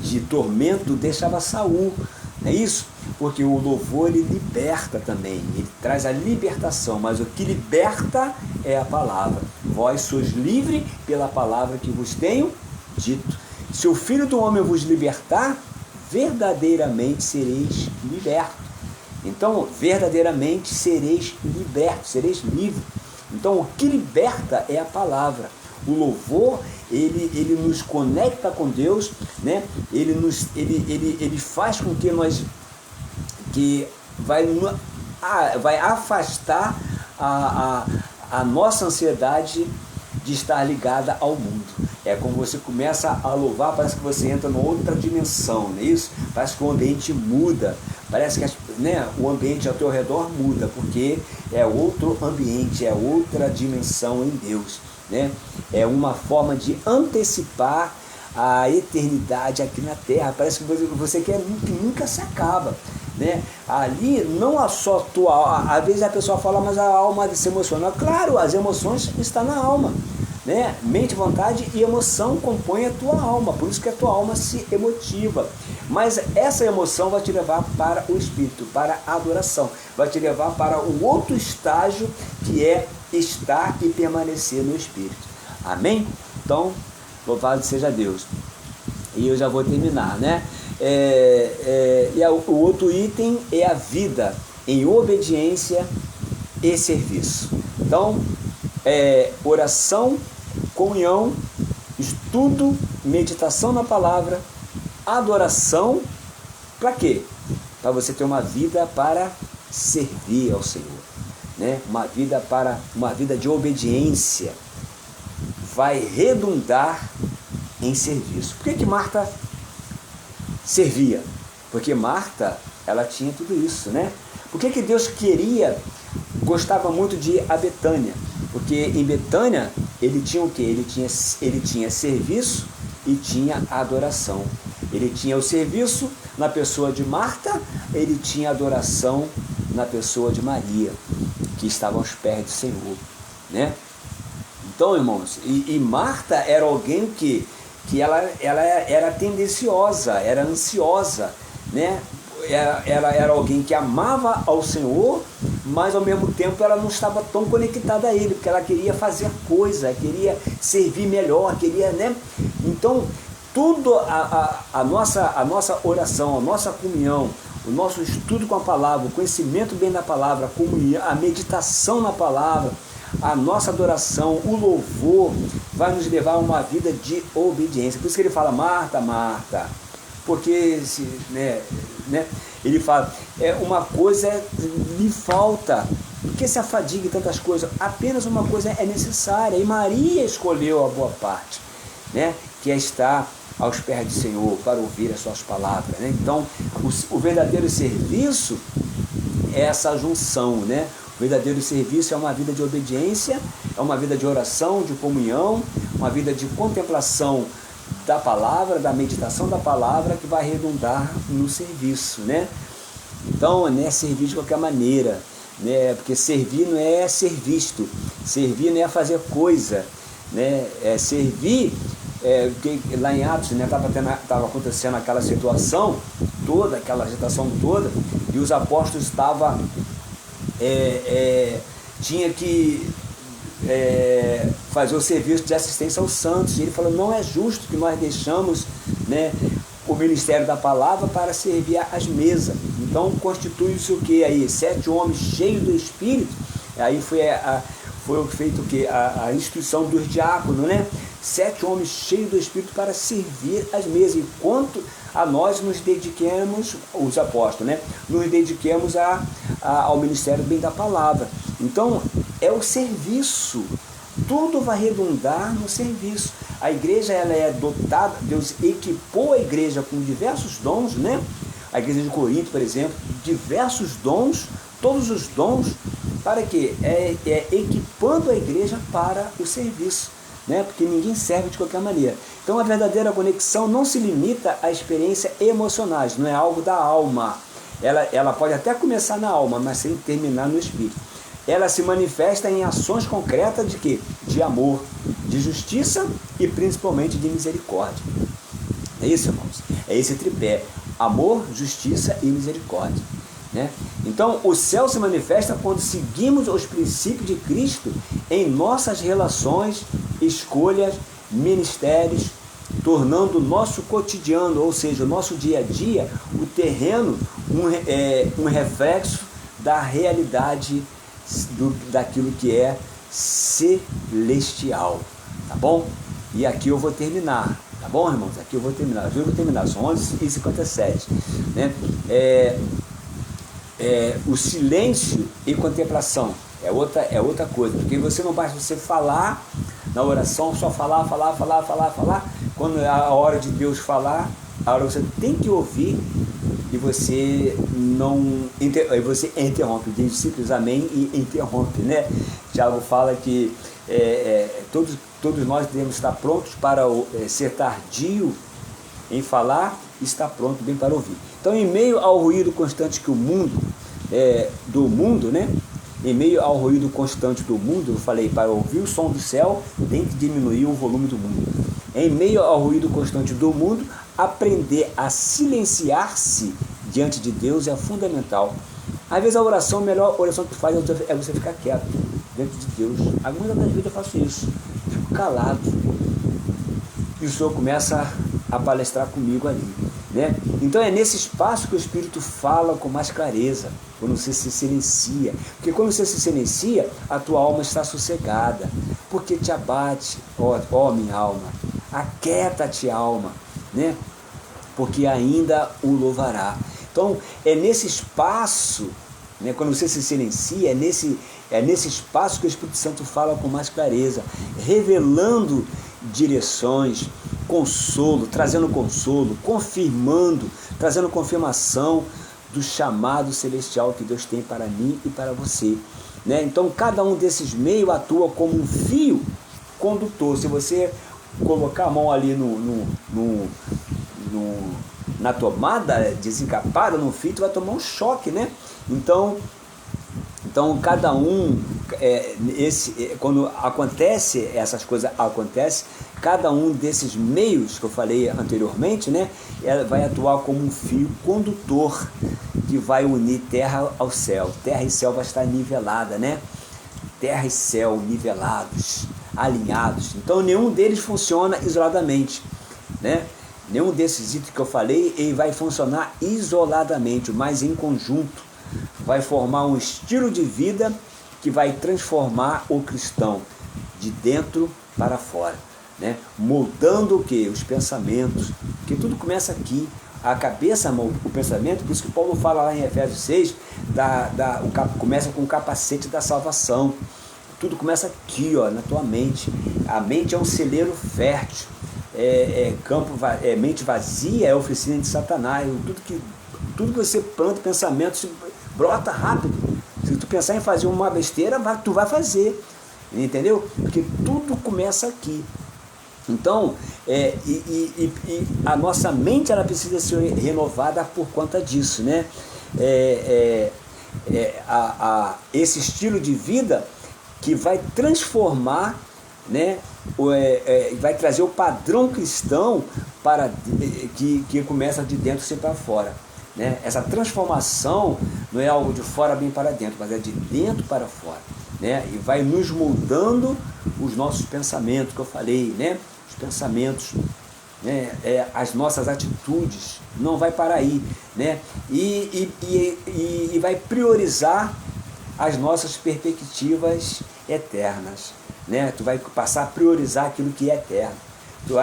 de tormento deixava Saul, não é isso? Porque o louvor ele liberta também, ele traz a libertação, mas o que liberta é a palavra. Vós sois livres pela palavra que vos tenho dito. Se o Filho do Homem vos libertar, verdadeiramente sereis libertos. Então, verdadeiramente sereis libertos, sereis livres. Então, o que liberta é a palavra. O louvor, ele nos conecta com Deus, né? Ele faz com que nós vai afastar a nossa ansiedade de estar ligada ao mundo. É como você começa a louvar, parece que você entra numa outra dimensão, não é isso? Parece que o ambiente muda, parece que o ambiente ao teu redor muda, porque é outro ambiente, é outra dimensão em Deus, né? É uma forma de antecipar a eternidade aqui na terra. Parece que você quer que nunca se acaba, né? Ali não é só tua alma. Às vezes a pessoa fala, mas a alma se emociona. Claro, as emoções estão na alma, né? Mente, vontade e emoção compõem a tua alma, por isso que a tua alma se emotiva. Mas essa emoção vai te levar para o Espírito, para a adoração, vai te levar para o outro estágio, que é estar e permanecer no Espírito. Amém? Então, louvado seja Deus. E eu já vou terminar, né? O outro item é a vida em obediência e serviço. Então, oração, comunhão, estudo, meditação na palavra, adoração, para quê? Para você ter uma vida para servir ao Senhor, né? Uma vida de obediência vai redundar em serviço. Por que Marta servia? Porque Marta, ela tinha tudo isso, né? Por que Deus gostava muito de ir a Betânia? Porque em Betânia ele tinha o quê? Ele tinha serviço e tinha adoração. Ele tinha o serviço na pessoa de Marta, ele tinha adoração na pessoa de Maria, que estava aos pés do Senhor, né? Então, irmãos, e Marta era alguém que ela era tendenciosa, era ansiosa, né? Ela era alguém que amava ao Senhor, mas ao mesmo tempo ela não estava tão conectada a Ele, porque ela queria fazer coisa, queria servir melhor, queria, né? Então, tudo a nossa oração, a nossa comunhão, o nosso estudo com a palavra, o conhecimento bem da palavra, a comunhão, a meditação na palavra, a nossa adoração, o louvor, vai nos levar a uma vida de obediência. Por isso que ele fala, Marta, Marta, porque ele fala, uma coisa lhe falta, porque se afadiga em tantas coisas, apenas uma coisa é necessária, e Maria escolheu a boa parte, né? Que é estar aos pés do Senhor para ouvir as suas palavras, né? Então, o verdadeiro serviço é essa junção, né? O verdadeiro serviço é uma vida de obediência, é uma vida de oração, de comunhão, uma vida de contemplação da palavra, da meditação da palavra, que vai redundar no serviço, né? Então, não é servir de qualquer maneira, né? Porque servir não é ser visto, servir não é fazer coisa, né? É servir, porque lá em Atos, né, estava acontecendo aquela situação toda, aquela agitação toda, e os apóstolos estavam, tinha que fazer o serviço de assistência aos santos, e ele falou, não é justo que nós deixamos, né, o ministério da palavra para servir às mesas. Então constitui-se o que aí? 7 homens cheios do Espírito. Aí foi feito o que? A instituição dos diáconos, né? 7 homens cheios do Espírito para servir às mesas. Enquanto a nós nos dediquemos, os apóstolos, né? Nos dediquemos ao ministério bem da palavra. Então é o serviço. Tudo vai redundar no serviço. A igreja, ela é dotada, Deus equipou a igreja com diversos dons, né? A igreja de Corinto, por exemplo, diversos dons, todos os dons, para quê? Equipando a igreja para o serviço, né? Porque ninguém serve de qualquer maneira. Então a verdadeira conexão não se limita a experiências emocionais, não é algo da alma. Ela pode até começar na alma, mas sem terminar no espírito. Ela se manifesta em ações concretas de quê? De amor, de justiça e principalmente de misericórdia. É isso, irmãos? É esse tripé: amor, justiça e misericórdia, né? Então, o céu se manifesta quando seguimos os princípios de Cristo em nossas relações, escolhas, ministérios, tornando o nosso cotidiano, ou seja, o nosso dia a dia, o terreno, um reflexo da realidade daquilo que é celestial, tá bom? E aqui eu vou terminar, tá bom, irmãos? Aqui eu vou terminar, são 11h57, né? O silêncio e contemplação é outra coisa, porque você não basta você falar na oração, só falar, quando é a hora de Deus falar, a hora você tem que ouvir, e você você interrompe, diz simples amém e interrompe, né? Tiago fala que todos nós devemos estar prontos para ser tardio em falar e estar pronto bem para ouvir. Então, em meio ao ruído constante que o mundo, né? Em meio ao ruído constante do mundo, eu falei, para ouvir o som do céu, tem que diminuir o volume do mundo. Em meio ao ruído constante do mundo, aprender a silenciar-se diante de Deus é fundamental. Às vezes a melhor oração que tu faz é você ficar quieto diante de Deus. Algumas das vezes eu faço isso, fico calado. E o Senhor começa a palestrar comigo ali, né? Então é nesse espaço que o Espírito fala com mais clareza, quando você se silencia. Porque quando você se silencia, a tua alma está sossegada. Porque te abate, ó minha alma, aquieta-te, alma, né? Porque ainda o louvará. Então é nesse espaço, né, quando você se silencia, é nesse espaço que o Espírito Santo fala com mais clareza, revelando direções, trazendo consolo, confirmando, trazendo confirmação do chamado celestial que Deus tem para mim e para você, né? Então cada um desses meios atua como um fio condutor. Se você colocar a mão ali na tomada desencapada, no fio, tu vai tomar um choque, né? Então cada um, quando acontece, essas coisas acontecem, cada um desses meios que eu falei anteriormente, né, vai atuar como um fio condutor que vai unir terra ao céu. Terra e céu vai estar nivelada, né? Terra e céu nivelados, alinhados. Então nenhum deles funciona isoladamente, né? Nenhum desses itens que eu falei ele vai funcionar isoladamente, mas em conjunto. Vai formar um estilo de vida que vai transformar o cristão de dentro para fora, né? Moldando o que? Os pensamentos, porque tudo começa aqui, a cabeça, o pensamento. Por isso que Paulo fala lá em Efésios 6, começa com o capacete da salvação. Tudo começa aqui, ó, na tua mente. A mente é um celeiro fértil, mente vazia é oficina de Satanás. Tudo que você planta, pensamento, brota rápido. Se tu pensar em fazer uma besteira, tu vai fazer. Entendeu? Porque tudo começa aqui. Então, a nossa mente ela precisa ser renovada por conta disso, né? Esse estilo de vida que vai transformar, né? Vai trazer o padrão cristão que começa de dentro ser para fora, né? Essa transformação não é algo de fora bem para dentro, mas é de dentro para fora, né? E vai nos moldando os nossos pensamentos, que eu falei, né? Os pensamentos, né? As nossas atitudes, não vai para aí, né? E vai priorizar as nossas perspectivas eternas, né? Tu vai passar a priorizar aquilo que é eterno.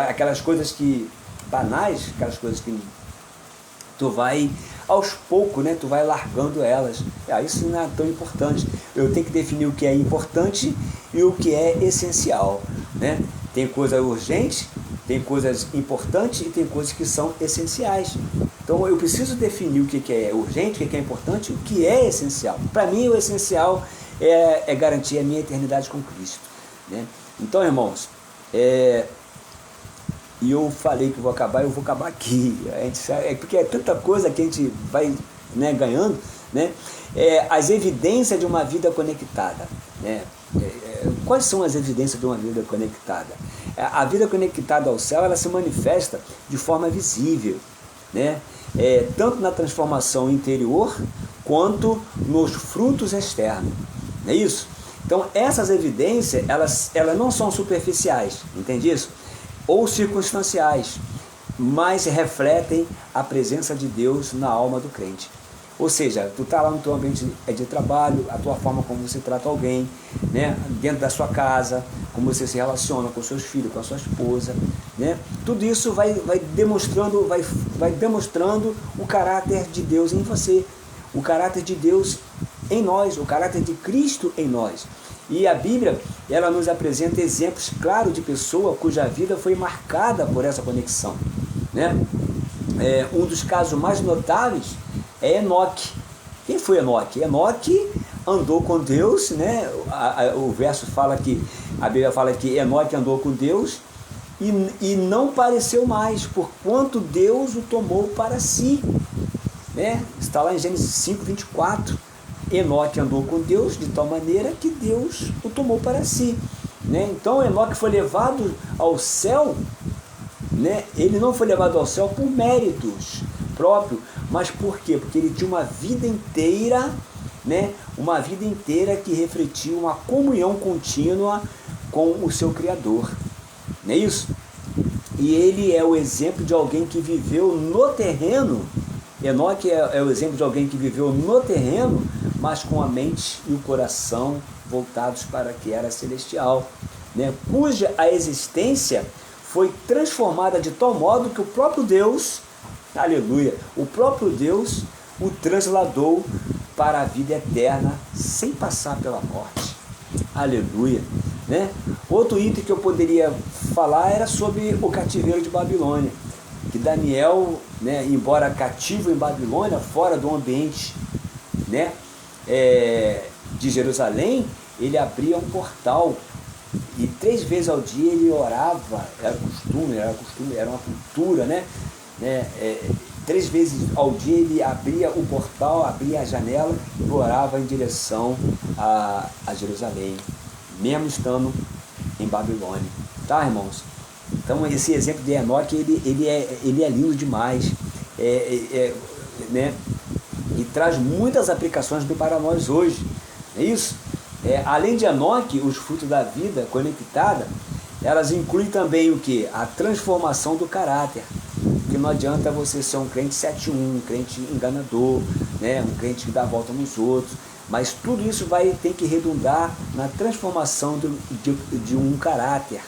Aquelas coisas que banais, aquelas coisas que tu vai aos poucos, né? Tu vai largando elas. Isso não é tão importante. Eu tenho que definir o que é importante e o que é essencial, né? Tem coisa urgente, tem coisas importantes e tem coisas que são essenciais. Então eu preciso definir o que é urgente, o que é importante e o que é essencial. Para mim o essencial é garantir a minha eternidade com Cristo, né? Então, irmãos, e eu falei que eu vou acabar aqui. Porque é tanta coisa que a gente vai, né, ganhando, né? As evidências de uma vida conectada, né? Quais são as evidências de uma vida conectada? A vida conectada ao céu, ela se manifesta de forma visível, né? Tanto na transformação interior quanto nos frutos externos, não é isso? Então essas evidências, elas não são superficiais, entende isso? Ou circunstanciais, mas refletem a presença de Deus na alma do crente. Ou seja, tu está lá no teu ambiente de trabalho, a tua forma como você trata alguém, né? Dentro da sua casa, como você se relaciona com seus filhos, com a sua esposa, né? Tudo isso vai demonstrando o caráter de Deus em você, o caráter de Deus em nós, o caráter de Cristo em nós. E a Bíblia, ela nos apresenta exemplos claros de pessoa cuja vida foi marcada por essa conexão, né? Um dos casos mais notáveis é Enoque. Quem foi Enoque? Enoque andou com Deus, né? O verso fala que, a Bíblia fala que Enoque andou com Deus e não pareceu mais, porquanto Deus o tomou para si, né? Está lá em Gênesis 5:24. Enoque andou com Deus de tal maneira que Deus o tomou para si, né? Então Enoque foi levado ao céu, né? Ele não foi levado ao céu por méritos próprios, mas por quê? Porque ele tinha uma vida inteira, né? Uma vida inteira que refletia uma comunhão contínua com o seu Criador, não é isso? E ele é o exemplo de alguém que viveu no terreno. Enoque é o exemplo de alguém que viveu no terreno, mas com a mente e o coração voltados para a que era celestial, né? Cuja a existência foi transformada de tal modo que o próprio Deus, aleluia, o próprio Deus o transladou para a vida eterna sem passar pela morte, aleluia, né? Outro item que eu poderia falar era sobre o cativeiro de Babilônia, que Daniel, né, embora cativo em Babilônia, fora do ambiente, né, de Jerusalém, ele abria um portal e 3 vezes ao dia ele orava, era uma cultura, né? 3 vezes ao dia ele abria o portal, abria a janela e orava em direção a Jerusalém, mesmo estando em Babilônia, tá, irmãos? Então esse exemplo de Enoque, ele é lindo demais, né? E traz muitas aplicações para nós hoje, não é isso? Além de Enoque, os frutos da vida conectada, elas incluem também o que? A transformação do caráter. Porque não adianta você ser um crente 7-1, um crente enganador, né? Um crente que dá a volta nos outros, mas tudo isso tem que redundar na transformação de um caráter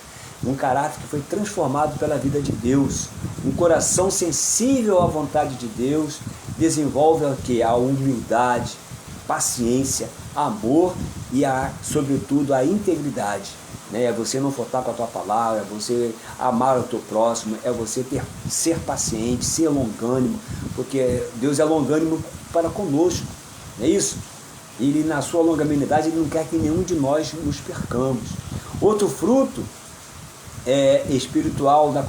que foi transformado pela vida de Deus. Um coração sensível à vontade de Deus desenvolve o que? A humildade, paciência, amor e, sobretudo, a integridade. né? É você não faltar com a tua palavra, é você amar o teu próximo, é você ser paciente, ser longânimo, porque Deus é longânimo para conosco, não é isso? Ele, na sua longanimidade, Ele não quer que nenhum de nós nos percamos. Outro fruto espiritual na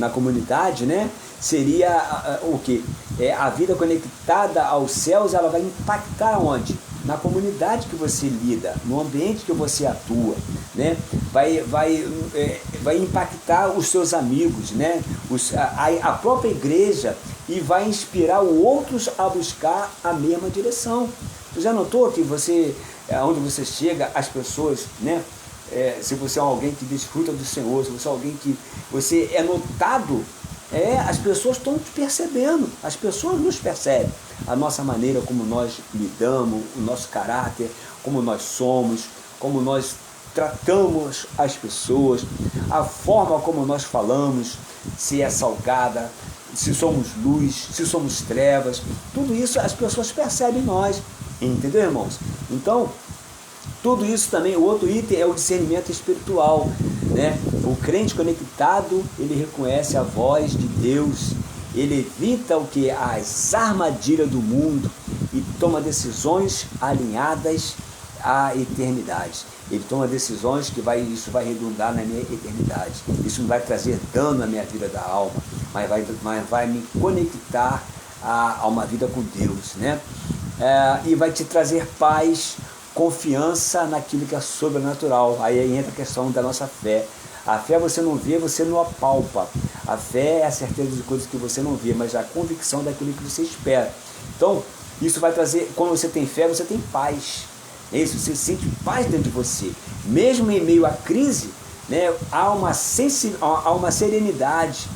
comunidade, né? Seria o que? A vida conectada aos céus, ela vai impactar onde? Na comunidade que você lida, no ambiente que você atua, né? Vai impactar os seus amigos, né? A própria igreja, e vai inspirar outros a buscar a mesma direção. Você já notou que onde você chega, as pessoas, né? Se você é alguém que desfruta do Senhor, se você é alguém que você é notado, as pessoas estão te percebendo, as pessoas nos percebem, a nossa maneira como nós lidamos, o nosso caráter, como nós somos, como nós tratamos as pessoas, a forma como nós falamos, se é salgada, se somos luz, se somos trevas, tudo isso as pessoas percebem em nós, entendeu, irmãos? Então, tudo isso também, o outro item é o discernimento espiritual, né? O crente conectado, ele reconhece a voz de Deus, ele evita o que? As armadilhas do mundo e toma decisões alinhadas à eternidade. Ele toma decisões que isso vai redundar na minha eternidade. Isso não vai trazer dano na minha vida da alma, mas vai me conectar a uma vida com Deus, né? E vai te trazer paz, confiança naquilo que é sobrenatural. Aí entra a questão da nossa fé. A fé você não vê, você não apalpa. A fé é a certeza de coisas que você não vê, mas a convicção daquilo que você espera. Então, isso vai trazer, quando você tem fé, você tem paz. É isso, você sente paz dentro de você. Mesmo em meio à crise, né, há uma serenidade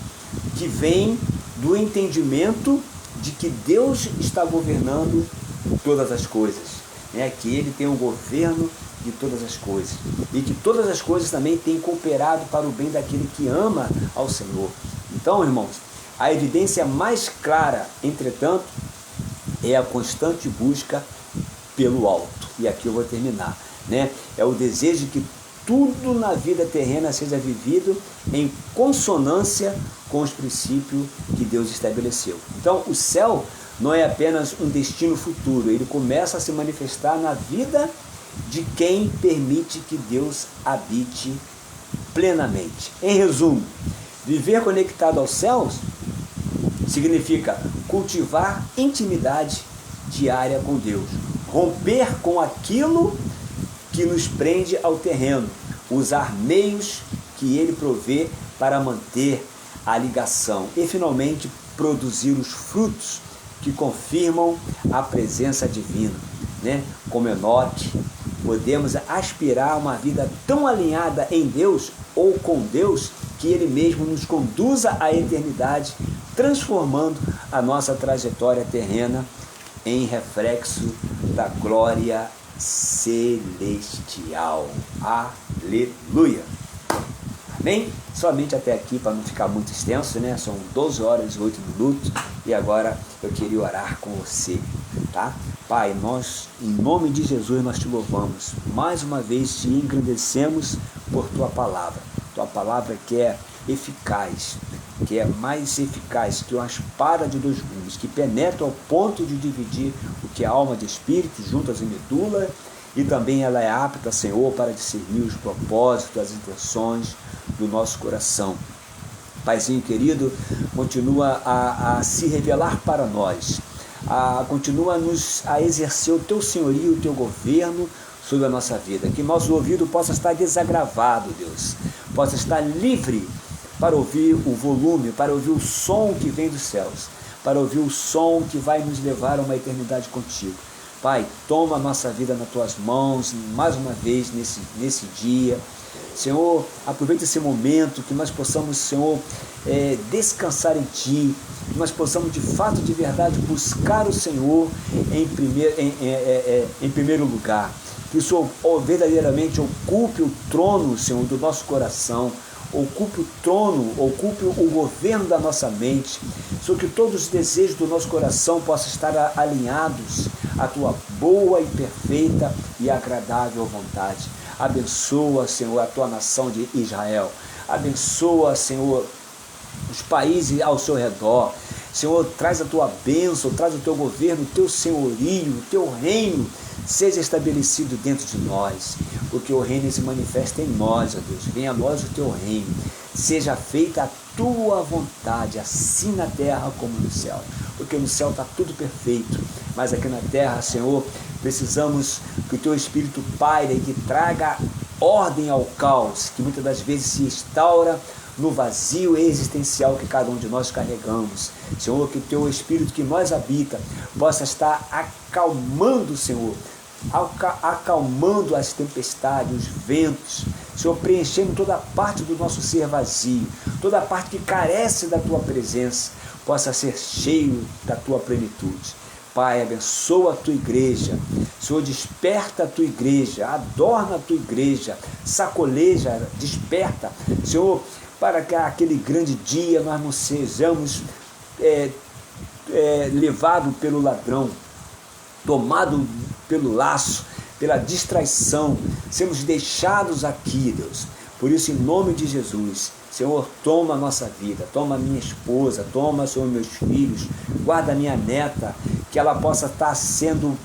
que vem do entendimento de que Deus está governando todas as coisas. Que Ele tem o governo de todas as coisas, e que todas as coisas também têm cooperado para o bem daquele que ama ao Senhor. Então, irmãos, a evidência mais clara, entretanto, é a constante busca pelo alto. E aqui eu vou terminar, né? É o desejo que tudo na vida terrena seja vivido em consonância com os princípios que Deus estabeleceu. Então, o céu não é apenas um destino futuro, ele começa a se manifestar na vida de quem permite que Deus habite plenamente. Em resumo, viver conectado aos céus significa cultivar intimidade diária com Deus, romper com aquilo que nos prende ao terreno, usar meios que Ele provê para manter a ligação e, finalmente, produzir os frutos que confirmam a presença divina, né? Como Enoque, podemos aspirar a uma vida tão alinhada em Deus ou com Deus que Ele mesmo nos conduza à eternidade, transformando a nossa trajetória terrena em reflexo da glória celestial. Aleluia! Amém? Somente até aqui, para não ficar muito extenso, né? São 12 horas e 8 minutos e agora eu queria orar com você, tá? Pai, nós, em nome de Jesus, nós te louvamos. Mais uma vez te engrandecemos por Tua palavra que é eficaz, que é mais eficaz que uma espada de dois gumes, que penetra ao ponto de dividir o que é alma de espírito, juntas e medula, e também ela é apta, Senhor, para discernir os propósitos, as intenções do nosso coração. Paizinho querido, continua a se revelar para nós, continua a exercer o Teu senhorio, o Teu governo sobre a nossa vida, que nosso ouvido possa estar desagravado, Deus, possa estar livre para ouvir o volume, para ouvir o som que vem dos céus, para ouvir o som que vai nos levar a uma eternidade contigo. Pai, toma a nossa vida nas Tuas mãos, mais uma vez nesse dia. Senhor, aproveita esse momento, que nós possamos, Senhor, descansar em Ti, que nós possamos de fato, de verdade, buscar o Senhor em primeiro lugar. Que o Senhor verdadeiramente ocupe o trono, Senhor, do nosso coração, ocupe o trono, ocupe o governo da nossa mente, Senhor, que todos os desejos do nosso coração possam estar alinhados à Tua boa e perfeita e agradável vontade. Abençoa, Senhor, a tua nação de Israel. Abençoa, Senhor, os países ao seu redor. Senhor, traz a tua bênção, traz o teu governo, o teu senhorio, o teu reino seja estabelecido dentro de nós, porque o reino se manifesta em nós, ó Deus. Venha a nós o teu reino, seja feita a tua vontade, assim na terra como no céu, porque no céu está tudo perfeito, mas aqui na terra, Senhor, precisamos que o teu Espírito paire e que traga ordem ao caos, que muitas das vezes se instaura no vazio existencial que cada um de nós carregamos. Senhor, que o teu Espírito que nós habita possa estar acalmando, Senhor, acalmando as tempestades, os ventos, Senhor, preenchendo toda a parte do nosso ser vazio, toda a parte que carece da tua presença, possa ser cheio da tua plenitude. Pai, abençoa a tua igreja, Senhor, desperta a tua igreja, adorna a tua igreja, sacoleja, desperta, Senhor, para que aquele grande dia nós não sejamos levados pelo ladrão, tomado pelo laço, pela distraição, sermos deixados aqui, Deus. Por isso, em nome de Jesus, Senhor, toma a nossa vida, toma a minha esposa, toma, Senhor, meus filhos, guarda a minha neta, que ela possa estar sendo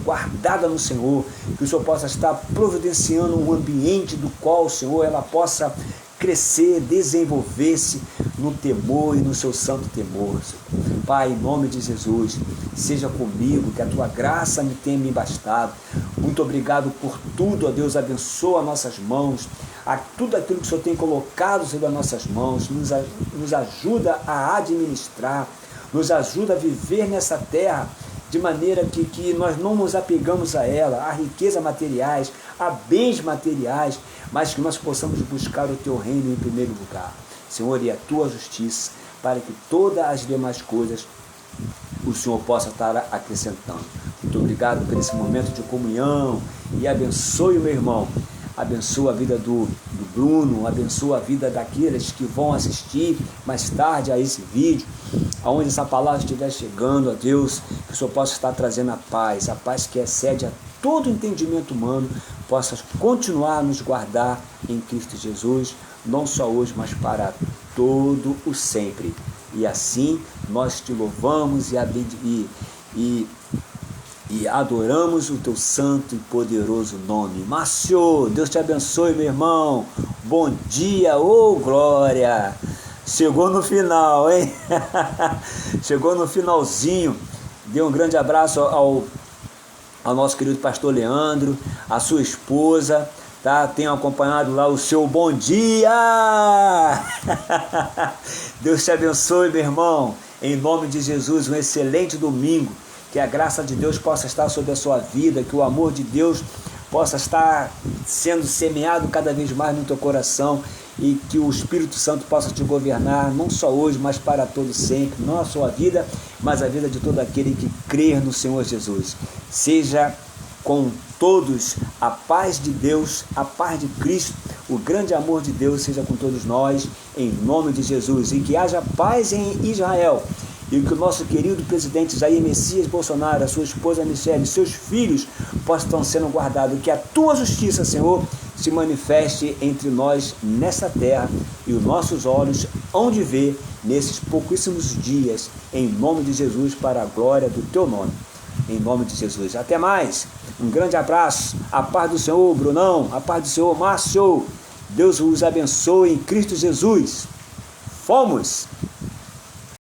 guardada no Senhor, que o Senhor possa estar providenciando um ambiente do qual, Senhor, ela possa crescer, desenvolver-se no temor e no seu santo temor. Pai, em nome de Jesus, seja comigo, que a tua graça me tenha me bastado. Muito obrigado por tudo, ó Deus, abençoa nossas mãos, a tudo aquilo que o Senhor tem colocado sobre as nossas mãos, nos ajuda a administrar, nos ajuda a viver nessa terra de maneira que nós não nos apegamos a ela, a riquezas materiais, a bens materiais, mas que nós possamos buscar o teu reino em primeiro lugar, Senhor, e a tua justiça, para que todas as demais coisas o Senhor possa estar acrescentando. Muito obrigado por esse momento de comunhão e abençoe o meu irmão, abençoa a vida do Bruno, abençoa a vida daqueles que vão assistir mais tarde a esse vídeo, aonde essa palavra estiver chegando, a Deus, que o Senhor possa estar trazendo a paz que excede a todo entendimento humano, possa continuar a nos guardar em Cristo Jesus, não só hoje, mas para todo o sempre. E assim nós te louvamos e adoramos o teu santo e poderoso nome. Márcio, Deus te abençoe, meu irmão. Bom dia, glória. Chegou no final, hein? Chegou no finalzinho. Dê um grande abraço ao nosso querido pastor Leandro, a sua esposa, tá? Tenho acompanhado lá o seu bom dia. Deus te abençoe, meu irmão. Em nome de Jesus, um excelente domingo. Que a graça de Deus possa estar sobre a sua vida, que o amor de Deus possa estar sendo semeado cada vez mais no teu coração e que o Espírito Santo possa te governar, não só hoje, mas para todo sempre, não a sua vida, mas a vida de todo aquele que crer no Senhor Jesus. Seja com todos a paz de Deus, a paz de Cristo, o grande amor de Deus seja com todos nós, em nome de Jesus, e que haja paz em Israel. E que o nosso querido presidente Jair Messias Bolsonaro, a sua esposa Michele, seus filhos possam estar sendo guardados. Que a tua justiça, Senhor, se manifeste entre nós nessa terra e os nossos olhos hão de ver nesses pouquíssimos dias, em nome de Jesus, para a glória do teu nome. Em nome de Jesus. Até mais. Um grande abraço. A paz do Senhor, Brunão. A paz do Senhor, Márcio. Deus os abençoe em Cristo Jesus. Fomos!